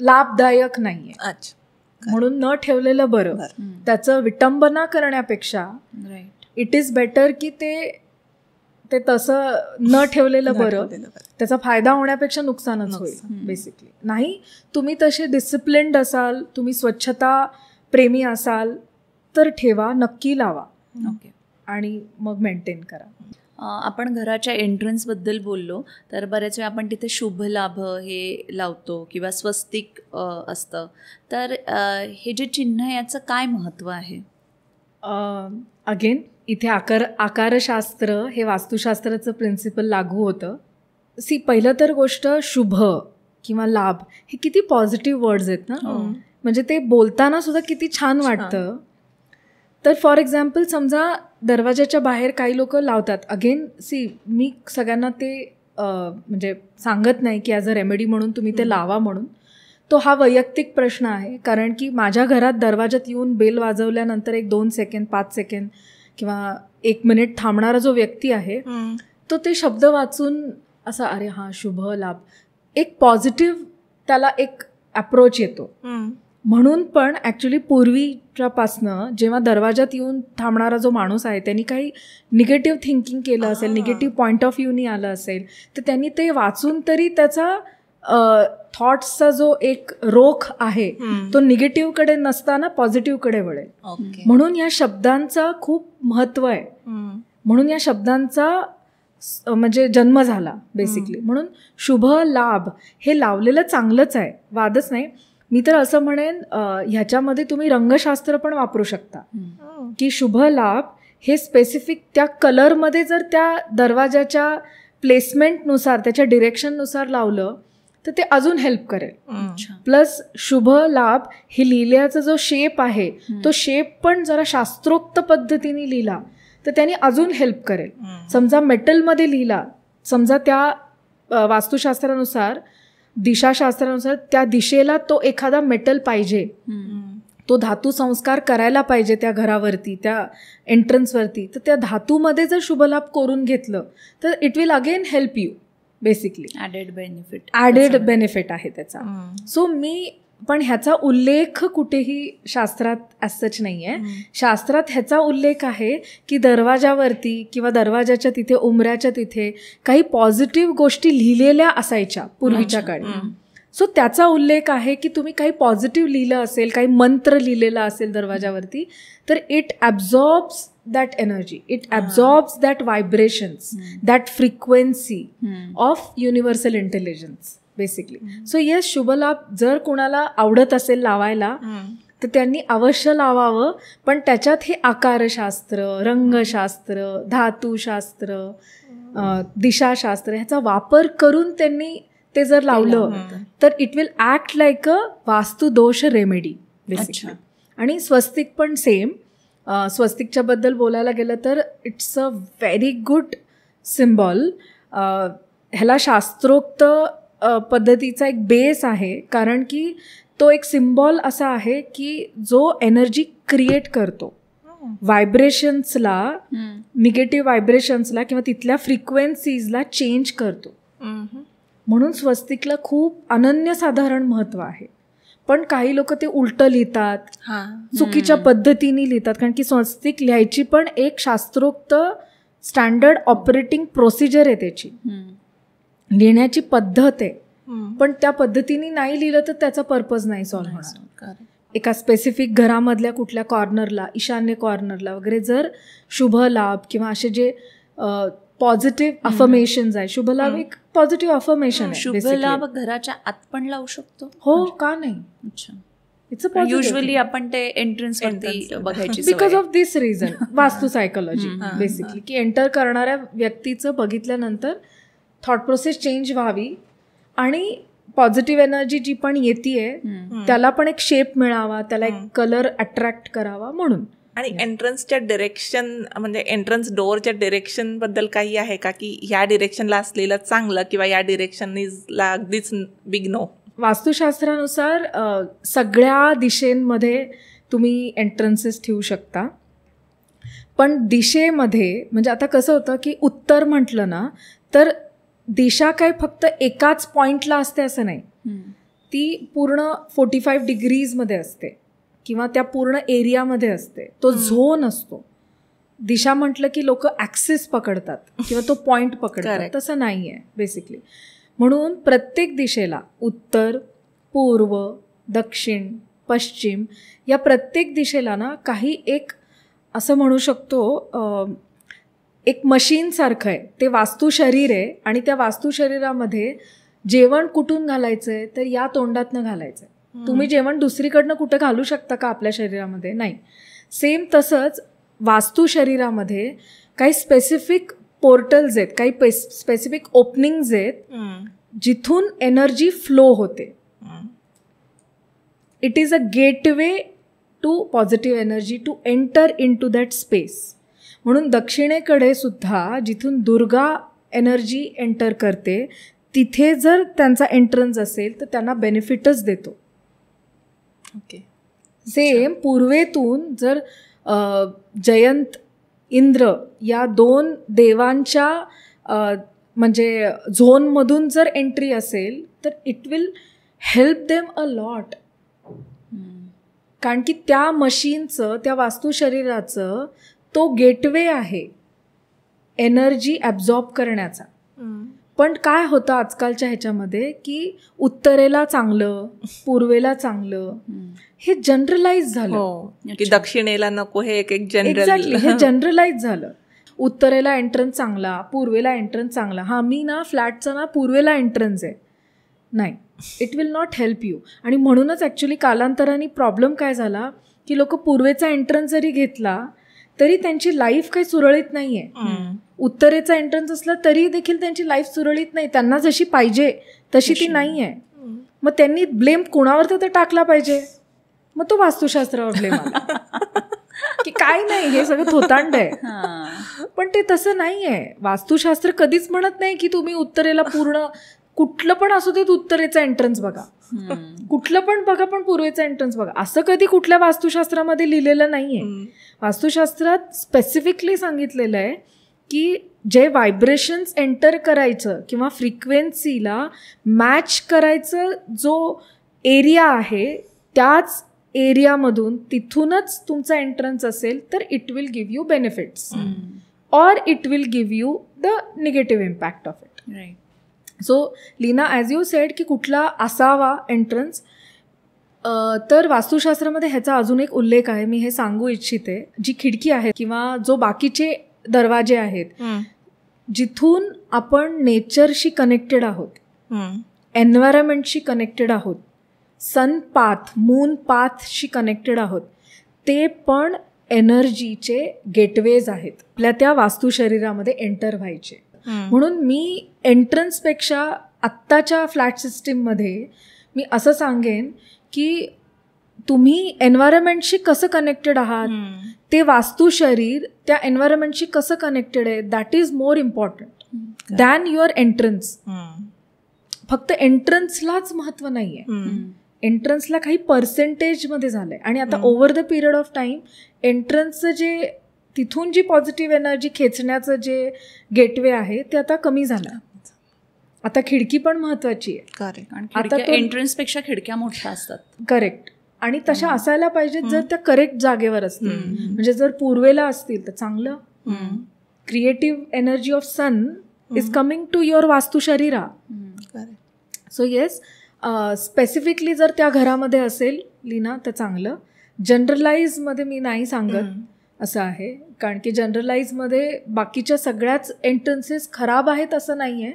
लाभदायक नाही आहे. म्हणून न ठेवलेलं बरं. त्याचं विटंबना करण्यापेक्षा इट इज बेटर की ते तसं न ठेवलेलं बरं. त्याचा फायदा होण्यापेक्षा नुकसानच होईल बेसिकली. नाही, तुम्ही तसे डिसिप्लिन्ड असाल, तुम्ही स्वच्छता प्रेमी असाल तर ठेवा, नक्की लावा. आणि मग मेंटेन करा. आपण घराच्या एंट्रन्सबद्दल बोललो तर बऱ्याच वेळा आपण तिथे शुभ लाभ हे लावतो किंवा स्वस्तिक असतं. तर हे जे चिन्ह आहे याचं काय महत्त्व आहे? अगेन इथे आकारशास्त्र हे वास्तुशास्त्राचं प्रिन्सिपल लागू होतं. पहिलं तर गोष्ट शुभ किंवा लाभ हे किती पॉझिटिव्ह वर्ड्स आहेत ना. म्हणजे ते बोलताना सुद्धा किती छान वाटतं. तर फॉर एक्झाम्पल समजा दरवाजाच्या बाहेर काही लोक लावतात. अगेन मी सगळ्यांना ते म्हणजे सांगत नाही की ॲज अ रेमेडी म्हणून तुम्ही ते लावा म्हणून. तो हा वैयक्तिक प्रश्न आहे. कारण की माझ्या घरात दरवाजात येऊन बेल वाजवल्यानंतर 1-2 सेकंद 5 सेकंद किंवा 1 मिनिट थांबणारा जो व्यक्ती आहे तो ते शब्द वाचून असा अरे हां शुभ लाभ, एक पॉझिटिव्ह त्याला एक अप्रोच येतो. म्हणून पण ॲक्च्युली पूर्वीच्यापासनं जेव्हा दरवाजात येऊन थांबणारा जो माणूस आहे त्यांनी काही निगेटिव्ह थिंकिंग केलं असेल, निगेटिव्ह पॉईंट ऑफ व्ह्यूनी आलं असेल तर त्यांनी ते वाचून तरी त्याचा थॉट्सचा जो एक रोख आहे तो निगेटिव्हकडे नसताना पॉझिटिव्हकडे वळेल. म्हणून या शब्दांचा खूप महत्त्व आहे. म्हणून या शब्दांचा म्हणजे जन्म झाला बेसिकली. म्हणून शुभ लाभ हे लावलेलं चांगलंच आहे, वादच नाही. मी तर असं म्हणेन ह्याच्यामध्ये तुम्ही रंगशास्त्र पण वापरू शकता की शुभ लाभ हे स्पेसिफिक त्या कलरमध्ये जर त्या दरवाजाच्या प्लेसमेंटनुसार त्याच्या डिरेक्शननुसार लावलं तर ते अजून हेल्प करेल. प्लस शुभ लाभ हे लिहिल्याचा जो शेप आहे तो शेप पण जरा शास्त्रोक्त पद्धतीने लिहिला तर त्याने अजून हेल्प करेल. समजा मेटलमध्ये लिहिला, समजा त्या वास्तुशास्त्रानुसार दिशाशास्त्रानुसार त्या दिशेला तो एखादा मेटल पाहिजे, तो धातू संस्कार करायला पाहिजे त्या घरावरती, त्या एंट्रन्सवरती, तर त्या धातूमध्ये जर शुभलाभ करून घेतलं तर it will again help you. Basically. Added benefit आहे त्याचा. सो मी पण ह्याचा उल्लेख कुठेही शास्त्रात ॲज सच नाही आहे. शास्त्रात ह्याचा उल्लेख आहे की दरवाजावरती किंवा दरवाजाच्या तिथे उंबऱ्याच्या तिथे काही पॉझिटिव्ह गोष्टी लिहिलेल्या असायच्या पूर्वीच्या काळी. सो त्याचा उल्लेख आहे की तुम्ही काही पॉझिटिव्ह लिहिलं असेल, काही मंत्र लिहिलेला असेल दरवाजावरती, तर it absorbs that energy, it absorbs that vibrations, that frequency of universal intelligence basically. So yes, Shubhlabh जर कोणाला आवडत असेल लावायला तर त्यांनी अवश्य लावावं. पण त्याच्यात हे आकारशास्त्र, रंगशास्त्र, धातुशास्त्र, दिशाशास्त्र ह्याचा वापर करून त्यांनी ते जर लावलं तर it will act like a Vastudosh remedy basically. आणि स्वस्तिक पण सेम. स्वस्तिकच्या बद्दल बोलायला गेलं तर it's a very good symbol. ह्याला शास्त्रोक्त पद्धतीचा एक बेस आहे, कारण की तो एक सिम्बॉल असा आहे की जो एनर्जी क्रिएट करतो व्हायब्रेशन्सला, निगेटिव्ह व्हायब्रेशन्सला किंवा तिथल्या फ्रिक्वेन्सीजला चेंज करतो. म्हणून स्वस्तिकला खूप अनन्यसाधारण महत्त्व आहे. पण काही लोक ते उलटं लिहितात, चुकीच्या पद्धतीने लिहितात, कारण की स्वस्तिक लिहायची पण एक शास्त्रोक्त स्टँडर्ड ऑपरेटिंग प्रोसिजर आहे, त्याची लिहिण्याची पद्धत आहे. पण त्या पद्धतीने नाही लिहिलं तर त्याचा पर्पज नाही सॉल्व्ह होणार. एका स्पेसिफिक घरामधल्या कुठल्या कॉर्नरला, ईशान्य कॉर्नरला वगैरे जर शुभ लाभ किंवा असे जे पॉझिटिव्ह अफर्मेशन्स आहे, शुभलाभ एक पॉझिटिव्ह अफर्मेशन आहे. शुभलाभ घराच्या आत पण लावू शकतो? हो, का नाही. अच्छा. युजली आपण ते एंट्रन्स बघायची बिकॉज ऑफ दिस रिझन, वास्तू सायकोलॉजी बेसिकली, की एंटर करणाऱ्या व्यक्तीचं बघितल्यानंतर थॉट प्रोसेस चेंज व्हावी आणि पॉझिटिव्ह एनर्जी जी पण येते त्याला पण एक शेप मिळावा, त्याला एक कलर अट्रॅक्ट करावा म्हणून. आणि एंट्रन्सच्या डिरेक्शन, म्हणजे एंट्रन्स डोअरच्या डिरेक्शन बद्दल काही आहे का, की ह्या डिरेक्शनला असलेलं चांगलं किंवा या डिरेक्शनला अगदीच बिग नो? वास्तुशास्त्रानुसार सगळ्या दिशेंमध्ये तुम्ही एंट्रन्सेस ठेवू शकता. पण दिशेमध्ये म्हणजे आता कसं होतं की उत्तर म्हटलं ना तर दिशा काय फक्त एकाच पॉइंटला असते असं नाही, ती पूर्ण 45 डिग्रीजमध्ये असते किंवा त्या पूर्ण एरियामध्ये असते. तो झोन असतो. दिशा म्हटलं की लोक ॲक्सिस पकडतात किंवा तो पॉइंट पकडतात, तसं नाही आहे बेसिकली. म्हणून प्रत्येक दिशेला उत्तर, पूर्व, दक्षिण, पश्चिम या प्रत्येक दिशेला ना काही एक असं म्हणू शकतो एक मशीनसारखं आहे. ते वास्तुशरीर आहे आणि त्या वास्तुशरीरामध्ये जेवण कुठून घालायचं आहे तर या तोंडातनं घालायचं आहे. तुम्ही जेवण दुसरीकडनं कुठं घालू शकता का आपल्या शरीरामध्ये? नाही. सेम तसंच वास्तू शरीरामध्ये काही स्पेसिफिक पोर्टल्स आहेत, काही स्पेसिफिक ओपनिंग्ज आहेत जिथून एनर्जी फ्लो होते. It is a gateway to positive energy to enter in to that space. म्हणून दक्षिणेकडे सुद्धा जिथून दुर्गा एनर्जी एंटर करते तिथे जर त्यांचा एंट्रन्स असेल तर त्यांना बेनिफिटच देतो. ओके. सेम पूर्वेतून जर जयंत, इंद्र या दोन देवांच्या म्हणजे झोनमधून जर एंट्री असेल तर it will help them a lot. कारण की त्या मशीनचं, त्या वास्तुशरीराचं तो गेटवे आहे एनर्जी ॲब्झॉर्ब करण्याचा. पण काय होतं आजकालच्या ह्याच्यामध्ये की उत्तरेला चांगलं, पूर्वेला चांगलं, हे जनरलाइज झालं. की दक्षिणेला नको, हे एक एक्झॅक्टली हे जनरलाइज झालं. उत्तरेला एंट्रन्स चांगला, पूर्वेला एंट्रन्स चांगला. हा मी ना फ्लॅटचा ना पूर्वेला एंट्रन्स आहे, नाही, it will not help you. आणि म्हणूनच ॲक्च्युली कालांतराने प्रॉब्लेम काय झाला की लोक पूर्वेचा एंट्रन्स जरी घेतला तरी त्यांची लाईफ काही सुरळीत नाही आहे. उत्तरेचा एंट्रन्स असला तरी देखील त्यांची लाईफ सुरळीत नाही, त्यांना जशी पाहिजे तशी ती नाही आहे. मग त्यांनी ब्लेम कोणावर तर टाकला पाहिजे, मग तो वास्तुशास्त्रावर ब्लेम आला की काय नाही, हे सगळं थोतांड आहे. पण ते तसं नाही आहे. वास्तुशास्त्र कधीच म्हणत नाही की तुम्ही उत्तरेला पूर्ण कुठलं पण असू देत उत्तरेचा एंट्रन्स बघा, कुठलं पण बघा पण पूर्वेचा एंट्रन्स बघा, असं कधी कुठल्या वास्तुशास्त्रामध्ये लिहिलेलं नाहीये. वास्तुशास्त्रात स्पेसिफिकली सांगितलेलं आहे की जे व्हायब्रेशन्स एंटर करायचं किंवा फ्रिक्वेन्सीला मॅच करायचं जो एरिया आहे त्याच एरियामधून तिथूनच तुमचा एंट्रन्स असेल तर it will give you benefits or it will give you the negative impact of it. Right. So Leena, as you said की कुठला असावा एंट्रन्स, तर वास्तुशास्त्रामध्ये ह्याचा अजून एक उल्लेख आहे, मी हे सांगू इच्छिते. जी खिडकी आहे किंवा जो बाकीचे दरवाजे आहेत जिथून आपण नेचरशी कनेक्टेड आहोत, एन्व्हायरमेंटशी कनेक्टेड आहोत, सन पाथ मून पाथशी कनेक्टेड आहोत, ते पण एनर्जीचे गेटवेज आहेत आपल्या त्या वास्तुशरीरामध्ये एंटर व्हायचे. म्हणून मी एंट्रन्सपेक्षा आत्ताच्या फ्लॅट सिस्टीममध्ये मी असं सांगेन की तुम्ही एन्व्हायरमेंटशी कसं कनेक्टेड आहात, ते वास्तुशरीर त्या एन्व्हायरमेंटशी कसं कनेक्टेड आहे, that is more important than your entrance. फक्त एंट्रन्सलाच महत्त्व नाही आहे, एंट्रन्सला काही पर्सेंटेजमध्ये झालं आहे. आणि आता over the period of time एंट्रन्सचं जे तिथून जी पॉझिटिव्ह एनर्जी खेचण्याचं जे गेटवे आहे ते आता कमी झालं. आता खिडकी पण महत्त्वाची आहे. आता एंट्रन्सपेक्षा खिडक्या मोठ्या असतात. करेक्ट. आणि तशा असायला पाहिजेत जर त्या करेक्ट जागेवर असतील. म्हणजे जर पूर्वेला असतील तर चांगलं. Creative energy of sun is coming to your Vastu शरीरा. सो येस, स्पेसिफिकली जर त्या घरामध्ये असेल लीना तर चांगलं. जनरलाइजमध्ये मी नाही सांगत असं आहे, कारण की जनरलाइजमध्ये बाकीच्या सगळ्याच एंट्रन्सेस खराब आहेत असं नाही आहे.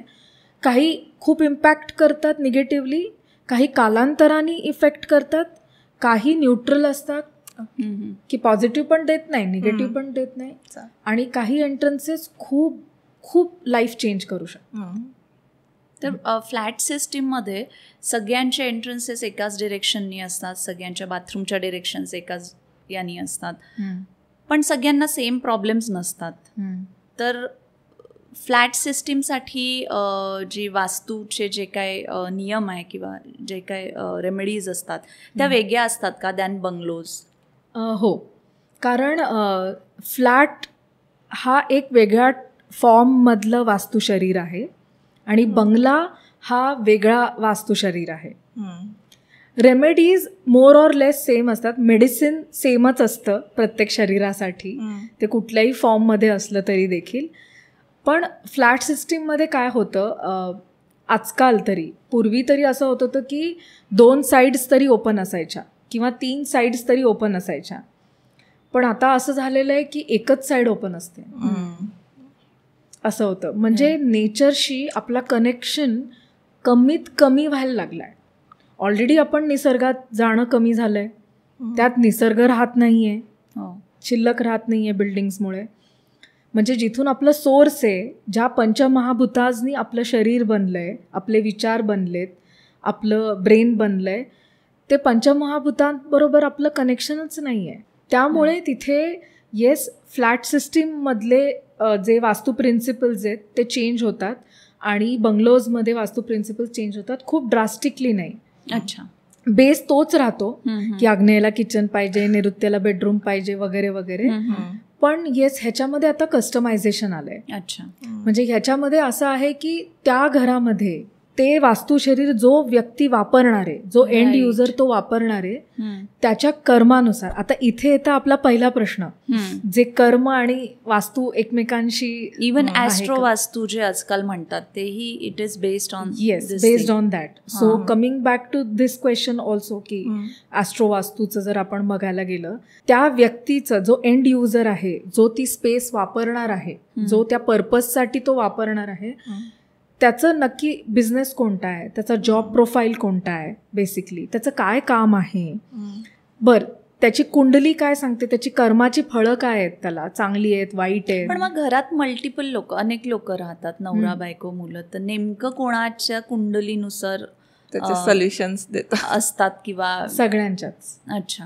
काही खूप इम्पॅक्ट करतात निगेटिव्हली, काही कालांतराने इफेक्ट करतात, काही न्यूट्रल असतात की पॉझिटिव्ह पण देत नाही निगेटिव्ह पण देत नाही, आणि काही एंट्रन्सेस खूप खूप लाईफ चेंज करू शकतात. तर फ्लॅट सिस्टीममध्ये सगळ्यांचे एंट्रन्सेस एकाच डिरेक्शननी असतात, सगळ्यांच्या बाथरूमच्या डिरेक्शन्स एकाच यानी असतात, पण सगळ्यांना सेम प्रॉब्लेम्स नसतात. तर फ्लॅट सिस्टीमसाठी जी वास्तूचे जे काय नियम आहे किंवा जे काय रेमेडीज असतात त्या वेगळ्या असतात का दॅन बंगलोज? हो, कारण फ्लॅट हा एक वेगळ्या फॉर्ममधलं वास्तुशरीर आहे आणि बंगला हा वेगळा वास्तुशरीर आहे. Remedies more or less same असतात. मेडिसिन सेमच असतं प्रत्येक शरीरासाठी, ते कुठल्याही फॉर्ममध्ये असलं तरी देखील. पण फ्लॅट सिस्टीममध्ये काय होतं, आजकाल तरी, पूर्वी तरी असं होत होतं की 2 साईड्स तरी ओपन असायच्या किंवा 3 साईड्स तरी ओपन असायच्या. पण आता असं झालेलं आहे की एकच साईड ओपन असते. असं होतं. म्हणजे नेचरशी आपला कनेक्शन कमीत कमी व्हायला लागला आहे. ऑलरेडी आपण निसर्गात जाणं कमी झालं आहे, त्यात निसर्ग राहत नाही आहे, शिल्लक राहत नाही आहे बिल्डिंग्समुळे. म्हणजे जिथून आपलं सोर्स आहे, ज्या पंचमहाभूतांनी आपलं शरीर बनलं आहे, आपले विचार बनलेत, आपलं ब्रेन बनलं आहे, ते पंचमहाभूतांबरोबर आपलं कनेक्शनच नाही आहे. त्यामुळे तिथे येस, फ्लॅट सिस्टीममधले जे वास्तू प्रिन्सिपल्स आहेत ते चेंज होतात आणि बंगलोजमध्ये वास्तू प्रिन्सिपल्स चेंज होतात. खूप ड्रास्टिकली नाही. अच्छा. बेस तोच राहतो की आग्नेयला किचन पाहिजे, नैऋत्येला बेडरूम पाहिजे वगैरे वगैरे. पण येस, ह्याच्यामध्ये आता कस्टमायझेशन आलंय. अच्छा. म्हणजे ह्याच्यामध्ये असं आहे की त्या घरामध्ये ते वास्तुशरीर जो व्यक्ती वापरणार आहे, जो एंड युजर तो वापरणार आहे, त्याच्या कर्मानुसार. आता इथे येतं आपला पहिला प्रश्न, जे कर्म आणि वास्तू एकमेकांशी, इवन ॲस्ट्रो वास्तू जे आजकाल म्हणतात तेही it is based on, yes, based on that. So coming back to this question also की ॲस्ट्रो वास्तूचं जर आपण बघायला गेलं, त्या व्यक्तीचं जो एंड युजर आहे, जो ती स्पेस वापरणार आहे, जो त्या पर्पजसाठी तो वापरणार आहे, त्याचं नक्की बिझनेस कोणता आहे, त्याचा जॉब प्रोफाईल कोणता आहे, बेसिकली त्याचं काय काम आहे, बरं त्याची कुंडली काय सांगते, त्याची कर्माची फळं काय आहेत, त्याला चांगली आहेत वाईट आहेत. पण मग घरात मल्टिपल लोक, अनेक लोक राहतात, नवरा बायको मुलं, तर नेमकं कोणाच्या कुंडलीनुसार त्याचे सोल्युशन्स असतात किंवा सगळ्यांच्याच? अच्छा.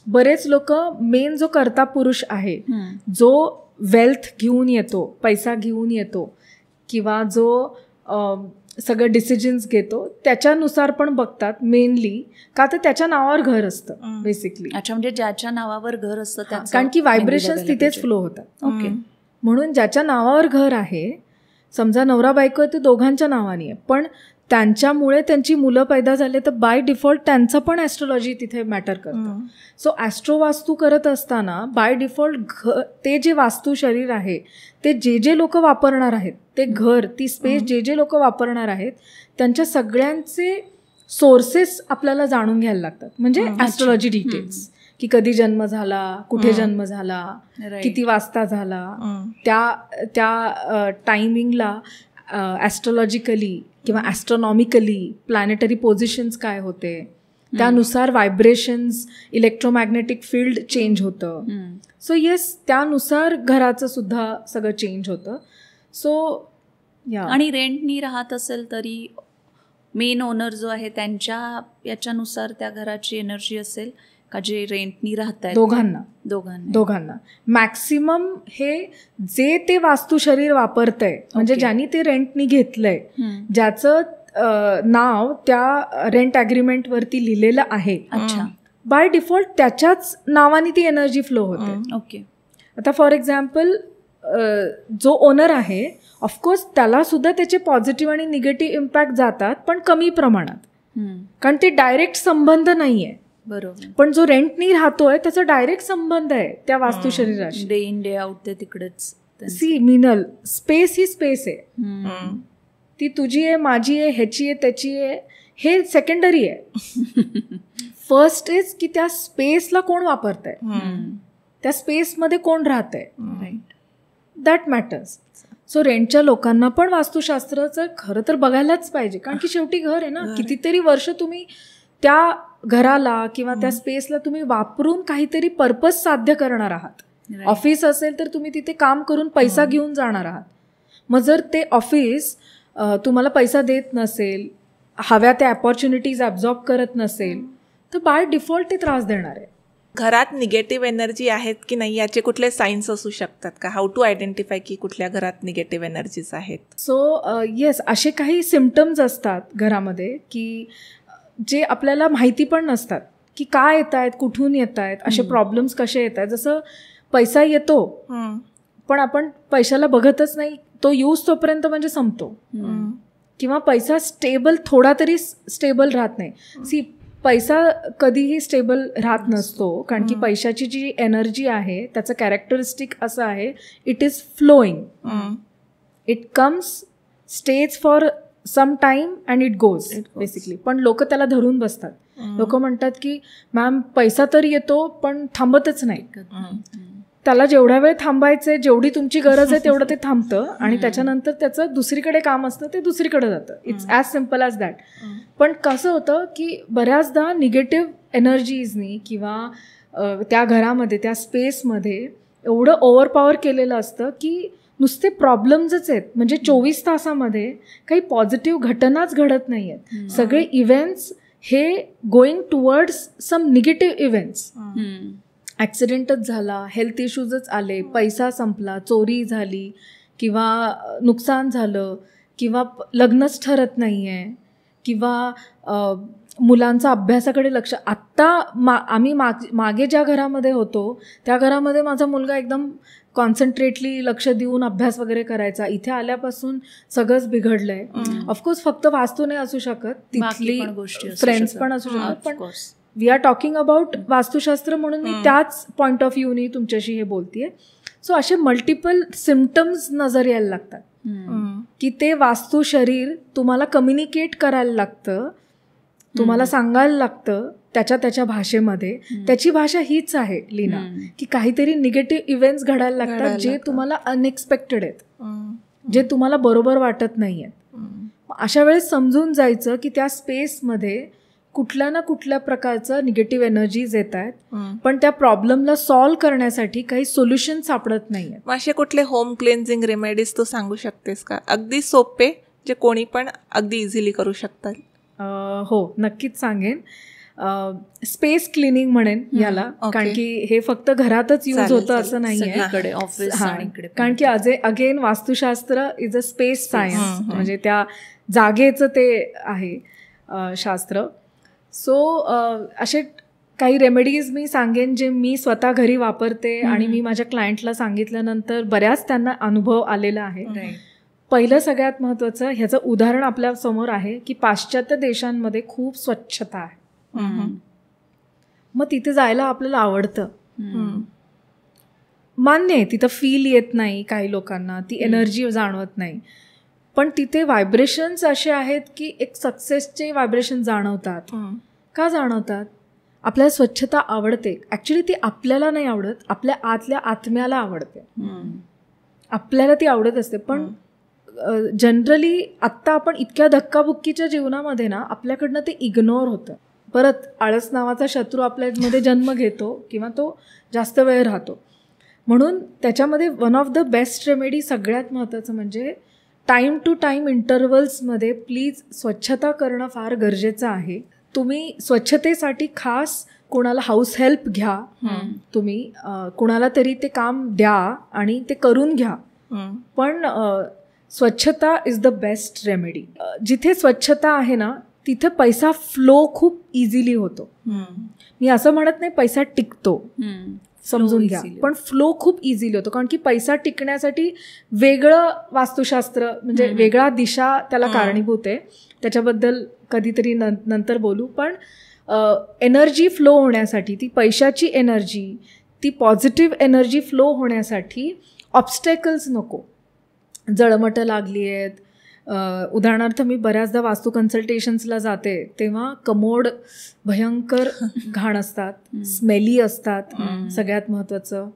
बरेच लोक, मेन जो कर्ता पुरुष आहे, जो वेल्थ घेऊन येतो, पैसा घेऊन येतो किंवा जो सगळं डिसिजन्स घेतो, त्याच्यानुसार पण बघतात मेनली, का तर त्याच्या नावावर घर असतं बेसिकली. अच्छा. म्हणजे ज्याच्या नावावर घर असतं, कारण की व्हायब्रेशन्स तिथेच फ्लो होतात. ओके. म्हणून ज्याच्या नावावर घर आहे, समजा नवरा बायको आहे, ते दोघांच्या नावाने आहे, पण त्यांच्यामुळे त्यांची मुलं पैदा झाले तर बाय डिफॉल्ट त्यांचं पण ॲस्ट्रोलॉजी तिथे मॅटर करतं. सो ॲस्ट्रोवास्तू करत असताना बाय डिफॉल्ट ते जे वास्तू शरीर आहे, ते जे लोक वापरणार आहेत, ते घर, ती स्पेस जे लोक वापरणार आहेत, त्यांच्या सगळ्यांचे सोर्सेस आपल्याला जाणून घ्यायला लागतात. म्हणजे ॲस्ट्रोलॉजी डिटेल्स, की कधी जन्म झाला, कुठे जन्म झाला, किती वाजता झाला, त्या टायमिंगला ॲस्ट्रोलॉजिकली किंवा ॲस्ट्रॉनॉमिकली प्लॅनेटरी पोझिशन्स काय होते, त्यानुसार व्हायब्रेशन्स, इलेक्ट्रोमॅग्नेटिक फील्ड चेंज होतं. सो येस, त्यानुसार घराचं सुद्धा सगळं चेंज होतं. सो आणि रेंटनी राहत असेल तरी मेन ओनर जो आहे त्यांच्या याच्यानुसार त्या घराची एनर्जी असेल का, जे रेंटनी राहत आहेत दोघांना मॅक्सिमम हे जे ते वास्तू शरीर वापरतंय, म्हणजे ज्यांनी ते रेंटनी घेतलंय, ज्याचं नाव त्या रेंट ॲग्रीमेंट वरती लिहिलेलं आहे, बाय डिफॉल्ट त्याच्याच नावाने ती एनर्जी फ्लो होते. ओके. आता फॉर एक्झाम्पल, जो ओनर आहे, ऑफकोर्स त्याला सुद्धा त्याचे पॉझिटिव्ह आणि निगेटिव्ह इम्पॅक्ट जातात, पण कमी प्रमाणात, कारण ते डायरेक्ट संबंध नाही आहे. बरोबर. पण जो रेंटनी राहतोय त्याचा डायरेक्ट संबंध आहे त्या वास्तू शरीराशी. डे इन डे आउट ते तिकडेच. सी मिनल, स्पेस ही स्पेस आहे, ती तुझी आहे, माझी आहे, ह्याची आहे, त्याची आहे, हे सेकंडरी आहे. फर्स्ट इज की त्या स्पेसला कोण वापरतंय, त्या स्पेसमध्ये कोण राहतंय, दॅट मॅटर्स. सो रेंटच्या लोकांना पण वास्तुशास्त्राचं खरं तर बघायलाच पाहिजे, कारण की शेवटी घर आहे ना, कितीतरी वर्ष तुम्ही त्या घराला किंवा त्या स्पेसला तुम्ही वापरून काहीतरी पर्पज साध्य करणार आहात. ऑफिस असेल तर तुम्ही तिथे काम करून पैसा घेऊन जाणार आहात. मग जर ते ऑफिस तुम्हाला पैसा देत नसेल, हव्या त्या अपॉर्च्युनिटीज ॲब्झॉर्ब करत नसेल, तर बाय डिफॉल्ट ते त्रास देणार आहे. घरात निगेटिव्ह एनर्जी आहेत की नाही याचे कुठले साईन्स असू शकतात का? हाऊ टू आयडेंटिफाय की कुठल्या घरात निगेटिव्ह एनर्जीज आहेत? सो येस, असे काही सिम्पटम्स असतात घरामध्ये की जे आपल्याला माहिती पण नसतात की काय येत आहेत, कुठून येत आहेत, असे प्रॉब्लेम्स कसे येत आहेत. जसं पैसा येतो पण आपण पैशाला बघतच नाही, तो यूज तोपर्यंत म्हणजे संपतो. किंवा पैसा स्टेबल, थोडा तरी स्टेबल राहत नाही. सी, पैसा कधीही स्टेबल राहत नसतो, कारण की पैशाची जी एनर्जी आहे त्याचं कॅरेक्टरिस्टिक असं आहे, it is flowing, it comes, stage for some time and it goes basically. पण लोक त्याला धरून बसतात. लोक म्हणतात की मॅम पैसा तर येतो पण थांबतच नाही. त्याला जेवढा वेळ थांबायचंय, जेवढी तुमची गरज आहे तेवढं ते थांबतं, आणि त्याच्यानंतर त्याचं दुसरीकडे काम असतं, ते दुसरीकडे जातं. It's as simple as that. पण कसं होतं की बऱ्याचदा निगेटिव्ह एनर्जीजनी किंवा त्या घरामध्ये, त्या स्पेसमध्ये एवढं ओव्हरपॉवर केलेलं असतं की नुसते प्रॉब्लेम्सच आहेत. म्हणजे 24 तासामध्ये काही पॉझिटिव्ह घटनाच घडत नाही आहेत. सगळे इव्हेंट्स हे going towards some negative events. ॲक्सिडेंटच झाला, हेल्थ इश्यूजच आले, पैसा संपला, चोरी झाली, किंवा नुकसान झालं, किंवा लग्नच ठरत नाही आहे, किंवा मुलांचा अभ्यासाकडे लक्ष. आत्ता आम्ही मागे ज्या घरामध्ये होतो त्या घरामध्ये माझा मुलगा एकदम कॉन्सन्ट्रेटली लक्ष देऊन अभ्यास वगैरे करायचा. इथे आल्यापासून सगळंच बिघडलंय. ऑफकोर्स फक्त वास्तू नाही असू शकत, तिथली फ्रेंड्स पण असू शकतात, पण वी आर टॉकिंग अबाउट वास्तुशास्त्र म्हणून मी त्याच पॉईंट ऑफ व्ह्यूनी तुमच्याशी हे बोलतेय. सो असे मल्टिपल सिम्पटम्स नजर यायला लागतात की ते वास्तू शरीर तुम्हाला कम्युनिकेट करायला लागतं, तुम्हाला सांगायला लागतं त्याच्या भाषेमध्ये. त्याची भाषा हीच आहे लीना, की काहीतरी निगेटिव्ह इव्हेंट्स घडायला लागतात जे तुम्हाला अनएक्सपेक्टेड आहेत, जे तुम्हाला बरोबर वाटत नाही आहेत. अशा वेळेस समजून जायचं की त्या स्पेसमध्ये कुठल्या ना कुठल्या प्रकारचं निगेटिव्ह एनर्जीज येत आहेत, पण त्या प्रॉब्लेमला सॉल्व्ह करण्यासाठी काही सोल्युशन सापडत नाही आहेत. असे कुठले होम क्लेन्झिंग रेमेडीज तू सांगू शकतेस का, अगदी सोपे, जे कोणी पण अगदी इझिली करू शकतात? हो, नक्कीच सांगेन. स्पेस क्लिनिंग म्हणेन याला, कारण की हे फक्त घरातच यूज होतं असं नाहीये, ऑफिस. कारण की again Vastushastra is a space science, म्हणजे त्या जागेचं ते आहे शास्त्र. सो असे काही रेमेडीज मी सांगेन जे मी स्वतः घरी वापरते आणि मी माझ्या क्लायंटला सांगितल्यानंतर बऱ्याच त्यांना अनुभव आलेला आहे. पहिलं सगळ्यात महत्त्वाचं, ह्याचं उदाहरण आपल्या समोर आहे की पाश्चात्य देशांमध्ये खूप स्वच्छता आहे. मग तिथे जायला आपल्याला आवडतं. मान्य आहे तिथं फील येत नाही काही लोकांना, ती एनर्जी जाणवत नाही, पण तिथे व्हायब्रेशन्स असे आहेत की एक सक्सेसचे व्हायब्रेशन जाणवतात. का जाणवतात? आपल्याला स्वच्छता आवडते. ॲक्च्युली ती आपल्याला नाही आवडत, आपल्या आतल्या आत्म्याला आवडते. आपल्याला ती आवडत असते, पण जनरली आत्ता आपण इतक्या धक्काबुक्कीच्या जीवनामध्ये ना आपल्याकडनं ते इग्नोर होतं. परत आळस नावाचा शत्रू आपल्यामध्ये जन्म घेतो किंवा तो जास्त वेळ राहतो. म्हणून त्याच्यामध्ये one of the best remedy सगळ्यात महत्त्वाचं म्हणजे टाईम टू टाईम इंटरवल्समध्ये प्लीज स्वच्छता करणं फार गरजेचं आहे. तुम्ही स्वच्छतेसाठी खास कोणाला हाऊस हेल्प घ्या, तुम्ही कोणाला तरी ते काम द्या आणि ते करून घ्या, पण स्वच्छता इज द बेस्ट रेमेडी. जिथे स्वच्छता आहे ना तिथे पैसा फ्लो खूप इझिली होतो. मी असं म्हणत नाही पैसा टिकतो, समजून घ्या, पण फ्लो खूप इझिली होतो. कारण की पैसा टिकण्यासाठी वेगळं वास्तुशास्त्र म्हणजे वेगळा दिशा त्याला कारणीभूत आहे. त्याच्याबद्दल कधीतरी नंतर बोलू. पण एनर्जी फ्लो होण्यासाठी, ती पैशाची एनर्जी, ती पॉझिटिव्ह एनर्जी फ्लो होण्यासाठी ऑब्स्टॅकल्स नको. जळमटं लागली आहेत. उदाहरणार्थ मी बऱ्याचदा वास्तू कन्सल्टेशन्सला जाते तेव्हा कमोड भयंकर घाण असतात, स्मेली असतात सगळ्यात महत्त्वाचं,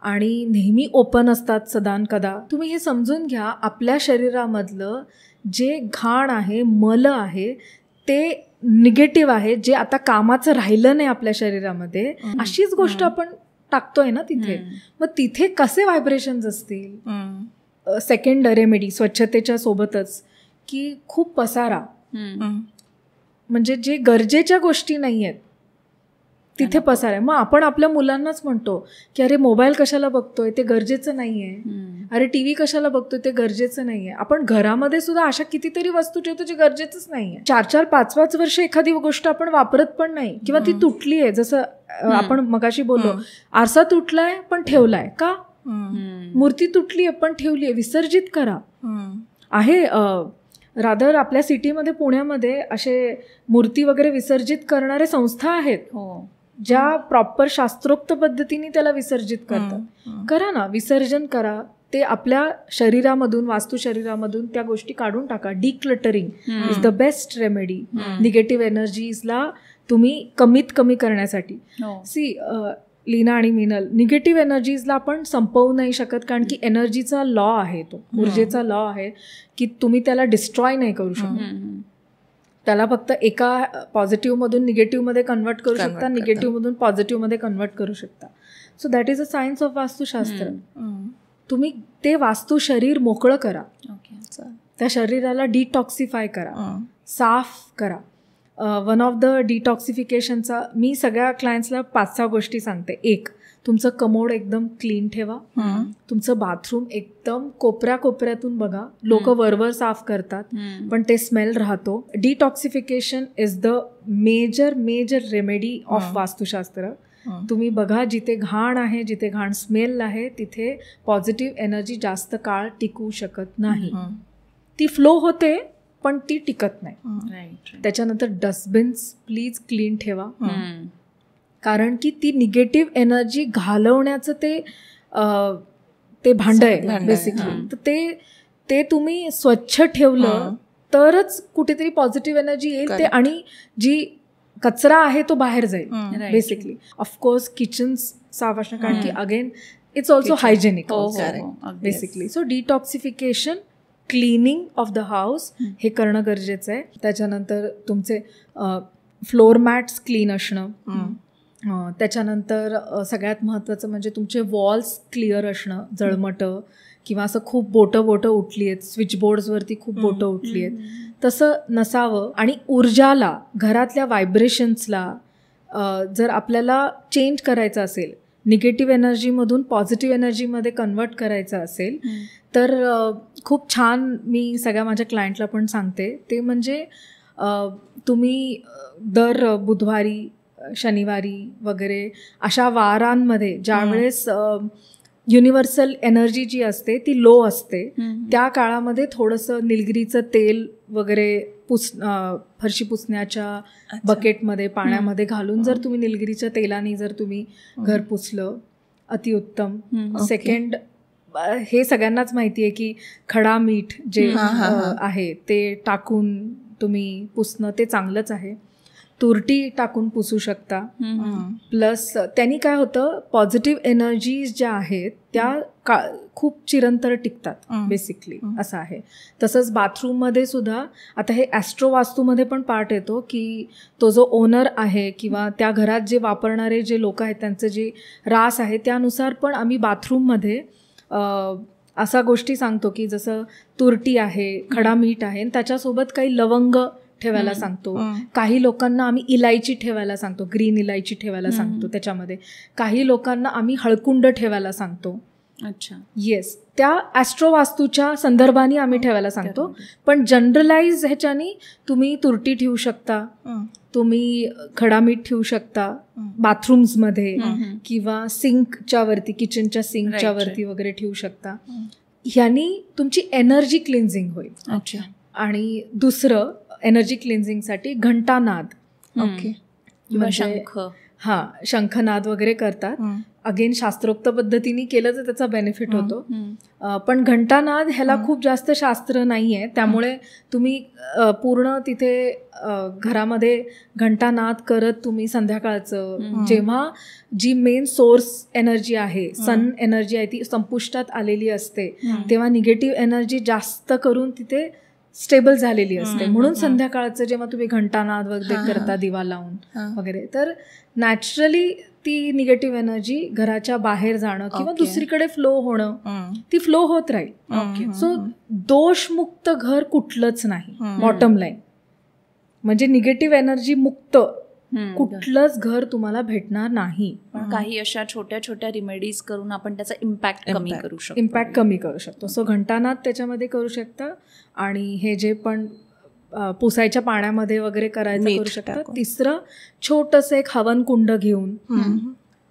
आणि नेहमी ओपन असतात सदान कदा. तुम्ही हे समजून घ्या, आपल्या शरीरामधलं जे घाण आहे, मल आहे, ते निगेटिव्ह आहे, जे आता कामाचं राहिलं नाही आपल्या शरीरामध्ये, अशीच गोष्ट आपण टाकतोय ना तिथे. मग तिथे कसे व्हायब्रेशन्स असतील? सेकंड रेमेडी स्वच्छतेच्या सोबतच की खूप पसारा, म्हणजे जे गरजेच्या गोष्टी नाही आहेत तिथे पसारा आहे. मग आपण आपल्या मुलांनाच म्हणतो की अरे मोबाईल कशाला बघतोय, ते गरजेचं नाही आहे. अरे टी व्ही कशाला बघतोय, ते गरजेचं नाही आहे. आपण घरामध्ये सुद्धा अशा कितीतरी वस्तू ठेवतो जे गरजेचंच नाही आहे. 4-4, 5-5 वर्ष एखादी गोष्ट आपण वापरत पण नाही किंवा ती तुटली आहे. जसं आपण मगाशी बोललो, आरसा तुटलाय पण ठेवलाय का? मूर्ती तुटली आहे पण ठेवली आहे, विसर्जित करा. आहे रादर आपल्या सिटीमध्ये, पुण्यामध्ये असे मूर्ती वगैरे विसर्जित करणारे संस्था आहेत ज्या प्रॉपर शास्त्रोक्त पद्धतीने त्याला विसर्जित करतात. करा ना, विसर्जन करा. ते आपल्या शरीरामधून, वास्तू शरीरामधून त्या गोष्टी काढून टाका. Decluttering is the best remedy negative एनर्जीजला तुम्ही कमीत कमी करण्यासाठी. सी लीना आणि मिनल, निगेटिव्ह एनर्जीजला आपण संपवू नाही शकत, कारण की एनर्जीचा लॉ आहे, तो ऊर्जेचा लॉ आहे की तुम्ही त्याला डिस्ट्रॉय नाही करू शकत. त्याला फक्त एका पॉझिटिव्हमधून निगेटिव्हमध्ये कन्वर्ट करू शकता, निगेटिव्हमधून पॉझिटिव्हमध्ये कन्वर्ट करू शकता. So that is a science of Vastushastra. तुम्ही ते वास्तू शरीर मोकळं करा, त्या शरीराला डिटॉक्सिफाय करा, साफ करा. वन ऑफ द डिटॉक्सिफिकेशनचा मी सगळ्या क्लायंट्सला 5-6 गोष्टी सांगते. 1, तुमचं कमोड एकदम क्लीन ठेवा. तुमचं बाथरूम एकदम कोपऱ्यातून बघा. लोक वरवर साफ करतात पण ते स्मेल राहतो. Detoxification is the major remedy of Vastushastra. तुम्ही बघा, जिथे घाण आहे, जिथे घाण स्मेल आहे, तिथे पॉझिटिव्ह एनर्जी जास्त काळ टिकू शकत नाही. ती फ्लो होते पण ती टिकत नाही. त्याच्यानंतर डस्टबिन्स प्लीज क्लीन ठेवा, कारण की ती निगेटिव्ह एनर्जी घालवण्याचं ते भांड आहे बेसिकली. तर ते तुम्ही स्वच्छ ठेवलं तरच कुठेतरी पॉझिटिव्ह एनर्जी येईल ते, आणि जी कचरा आहे तो बाहेर जाईल बेसिकली. ऑफकोर्स किचन साफ असणं, कारण की again it's also hygienic basically. So detoxification, cleaning of the house हे करणं गरजेचं आहे. त्याच्यानंतर तुमचे फ्लोअर मॅट्स क्लीन असणं. त्याच्यानंतर सगळ्यात महत्त्वाचं म्हणजे तुमचे वॉल्स क्लिअर असणं. जळमटं किंवा असं खूप बोटं उठली आहेत, स्विचबोर्ड्सवरती खूप बोटं उठली आहेत, तसं नसावं. आणि ऊर्जाला, घरातल्या व्हायब्रेशन्सला जर आपल्याला चेंज करायचं असेल, निगेटिव्ह एनर्जीमधून पॉझिटिव्ह एनर्जीमध्ये कन्वर्ट करायचं असेल, तर खूप छान मी सगळ्या माझ्या क्लायंटला पण सांगते ते म्हणजे तुम्ही दर बुधवारी शनिवारी वगैरे अशा वारांमध्ये ज्यावेळेस युनिव्हर्सल एनर्जी जी असते ती लो असते, त्या काळामध्ये थोडंसं निलगिरीचं तेल वगैरे फरशी पुसण्याच्या बकेटमध्ये पाण्यामध्ये घालून जर तुम्ही निलगिरीच्या तेलाने जर तुम्ही घर पुसलं अतिउत्तम. सेकंड, हे सगळ्यांनाच माहिती आहे की खडा मीठ जे आहे ते टाकून तुम्ही पुसणं ते चांगलंच आहे. तुरटी टाकून पुसू शकता. प्लस त्यांनी काय होतं, पॉझिटिव्ह एनर्जीज ज्या आहेत त्या खूप चिरंतर टिकतात बेसिकली, असं आहे. तसंच बाथरूममध्ये सुद्धा आता हे ॲस्ट्रोवास्तूमध्ये पण पार्ट येतो की तो जो ओनर आहे किंवा त्या घरात जे वापरणारे जे लोक आहेत त्यांचं जे रास आहे त्यानुसार पण आम्ही बाथरूममध्ये असा गोष्टी सांगतो की जसं तुरटी आहे, खडा मीठ आहे, त्याच्यासोबत काही लवंग ठेवायला सांगतो. काही लोकांना आम्ही इलायची ठेवायला सांगतो, ग्रीन इलायची ठेवायला सांगतो त्याच्यामध्ये. काही लोकांना आम्ही हळकुंड ठेवायला सांगतो. अच्छा, येस, त्या ॲस्ट्रोवास्तूच्या संदर्भाने आम्ही ठेवायला सांगतो. पण जनरलाइज ह्याच्यानी तुम्ही तुरटी ठेवू शकता, तुम्ही खडा मीठ ठेवू शकता बाथरूम्समध्ये किंवा सिंकच्या वरती, किचनच्या सिंकच्या वरती वगैरे ठेवू शकता. ह्यानी तुमची एनर्जी क्लिन्झिंग होईल. अच्छा. आणि दुसरं एनर्जी क्लिन्झिंगसाठी घंटानाद, ओके, शंख, शंखनाद वगैरे करतात. अगेन शास्त्रोक्त पद्धतीने केलं तर त्याचा बेनिफिट होतो. पण घंटानाद ह्याला खूप जास्त शास्त्र नाही आहे, त्यामुळे तुम्ही पूर्ण तिथे घरामध्ये घंटानाद करत तुम्ही संध्याकाळचं जेव्हा जी मेन सोर्स एनर्जी आहे, सन एनर्जी आहे, ती संपुष्टात आलेली असते, तेव्हा निगेटिव्ह एनर्जी जास्त करून तिथे स्टेबल झालेली असते. म्हणून संध्याकाळचं जेव्हा तुम्ही घंटानाद वगैरे करता दिवा लावून वगैरे, तर नॅचरली ती निगेटिव्ह एनर्जी घराच्या बाहेर जाणं किंवा दुसरीकडे फ्लो होणं ती फ्लो होत राहील. सो दोषमुक्त घर कुठलंच नाही, बॉटम लाईन. म्हणजे निगेटिव्ह एनर्जी मुक्त कुठलंच घर तुम्हाला भेटणार नाही. पण काही अशा छोट्या छोट्या रिमेडीज करून आपण त्याचा इम्पॅक्ट कमी करू शकतो. सो घंटानाद त्याच्यामध्ये करू शकता. आणि हे जे पण पुसायच्या पाण्यामध्ये वगैरे करायचं करू शकता. तिसरं, छोटंसं एक हवन कुंड घेऊन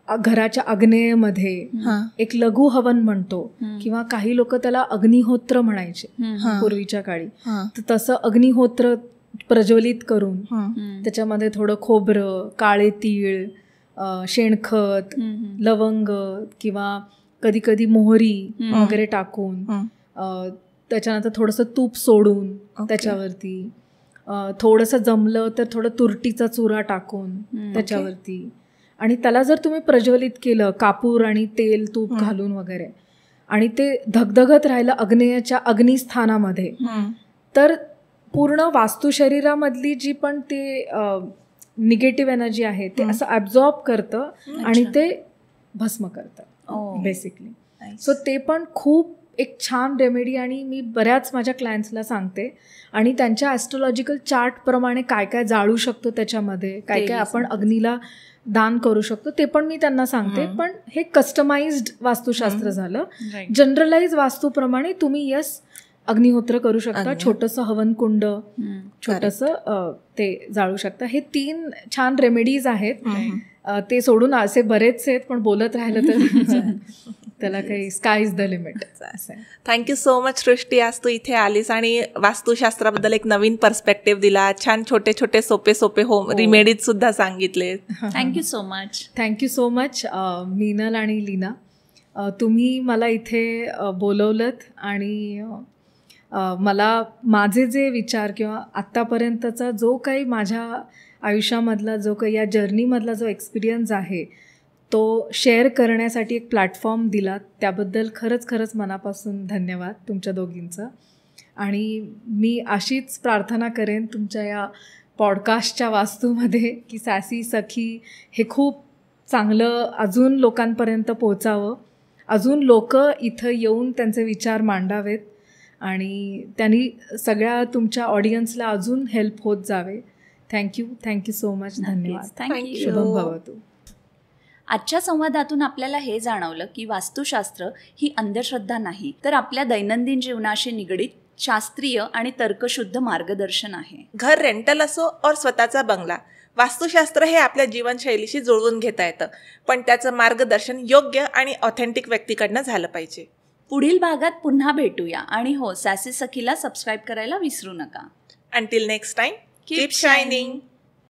घराच्या आग्नेयमध्ये एक लघु हवन म्हणतो, किंवा काही लोक त्याला अग्निहोत्र म्हणायचे पूर्वीच्या काळी. तर तसं अग्निहोत्र प्रज्वलित करून त्याच्यामध्ये थोडं खोबरं, काळे तीळ, शेणखत, लवंग किंवा कधी कधी मोहरी वगैरे टाकून, त्याच्यानंतर थोडंसं तूप सोडून त्याच्यावरती, थोडंसं जमलं तर थोडं तुरटीचा चुरा टाकून त्याच्यावरती, आणि त्याला जर तुम्ही प्रज्वलित केलं कापूर आणि तेल तूप घालून वगैरे, आणि ते धगधगत राहिलं अग्नेयाच्या अग्निस्थानामध्ये, तर पूर्ण वास्तुशरीरामधली जी पण ते निगेटिव्ह एनर्जी आहे ते असं ॲब्झॉर्ब करतं आणि ते भस्म करतं बेसिकली. सो ते पण खूप एक छान रेमेडी, आणि मी बऱ्याच माझ्या क्लायंट्सला सांगते. आणि त्यांच्या ॲस्ट्रोलॉजिकल चार्टप्रमाणे काय काय जाळू शकतो त्याच्यामध्ये, काय काय आपण अग्नीला दान करू शकतो ते पण मी त्यांना सांगते. पण हे कस्टमाइज्ड वास्तुशास्त्र झालं. जनरलाइज वास्तूप्रमाणे तुम्ही अग्निहोत्र करू शकता, छोटंसं हवनकुंड, छोटंसं ते जाळू शकता. हे 3 छान रेमेडीज आहेत. ते सोडून असे बरेचसे आहेत, पण बोलत राहिलं तर त्याला काही sky is the limit. Thank you so much Srishti, आज तू इथे आलीस आणि वास्तुशास्त्राबद्दल एक नवीन पर्स्पेक्टिव्ह दिला. छान छोटे छोटे सोपे सोपे होम रिमेडीज सुद्धा सांगितले. Thank you so much. Thank you so much Meenal आणि लीना, तुम्ही मला इथे बोलवलंत आणि मला माझे जे विचार किंवा आत्तापर्यंतचा जो काही माझ्या आयुष्यामधला जो काही या जर्नीमधला जो एक्सपिरियन्स आहे तो शेअर करण्यासाठी एक प्लॅटफॉर्म दिला, त्याबद्दल खरंच मनापासून धन्यवाद तुमच्या दोघींचं. आणि मी अशीच प्रार्थना करेन तुमच्या या पॉडकास्टच्या वास्तूमध्ये की सॅसी सखी हे खूप चांगलं अजून लोकांपर्यंत पोहोचावं, अजून लोक इथं येऊन त्यांचे विचार मांडावेत आणि त्यांनी सगळ्या तुमच्या ऑडियन्सला अजून हेल्प होत जावे. Thank you so much. धन्यवाद. थँक्यू. शुभम भवतु. आजच्या संवादातून आपल्याला हे जाणवलं की वास्तुशास्त्र ही अंधश्रद्धा नाही, तर आपल्या दैनंदिन जीवनाशी निगडीत शास्त्रीय आणि तर्कशुद्ध मार्गदर्शन आहे. घर रेंटल असो और स्वतःचा बंगला, वास्तुशास्त्र हे आपल्या जीवनशैलीशी जुळवून घेता येतं, पण त्याचं मार्गदर्शन योग्य आणि ऑथेंटिक व्यक्तीकडनं झालं पाहिजे. पुढील भागात पुन्हा भेटूया आणि हो, सासी सखीला सबस्क्राईब करायला विसरू नका. Until next time, keep shining.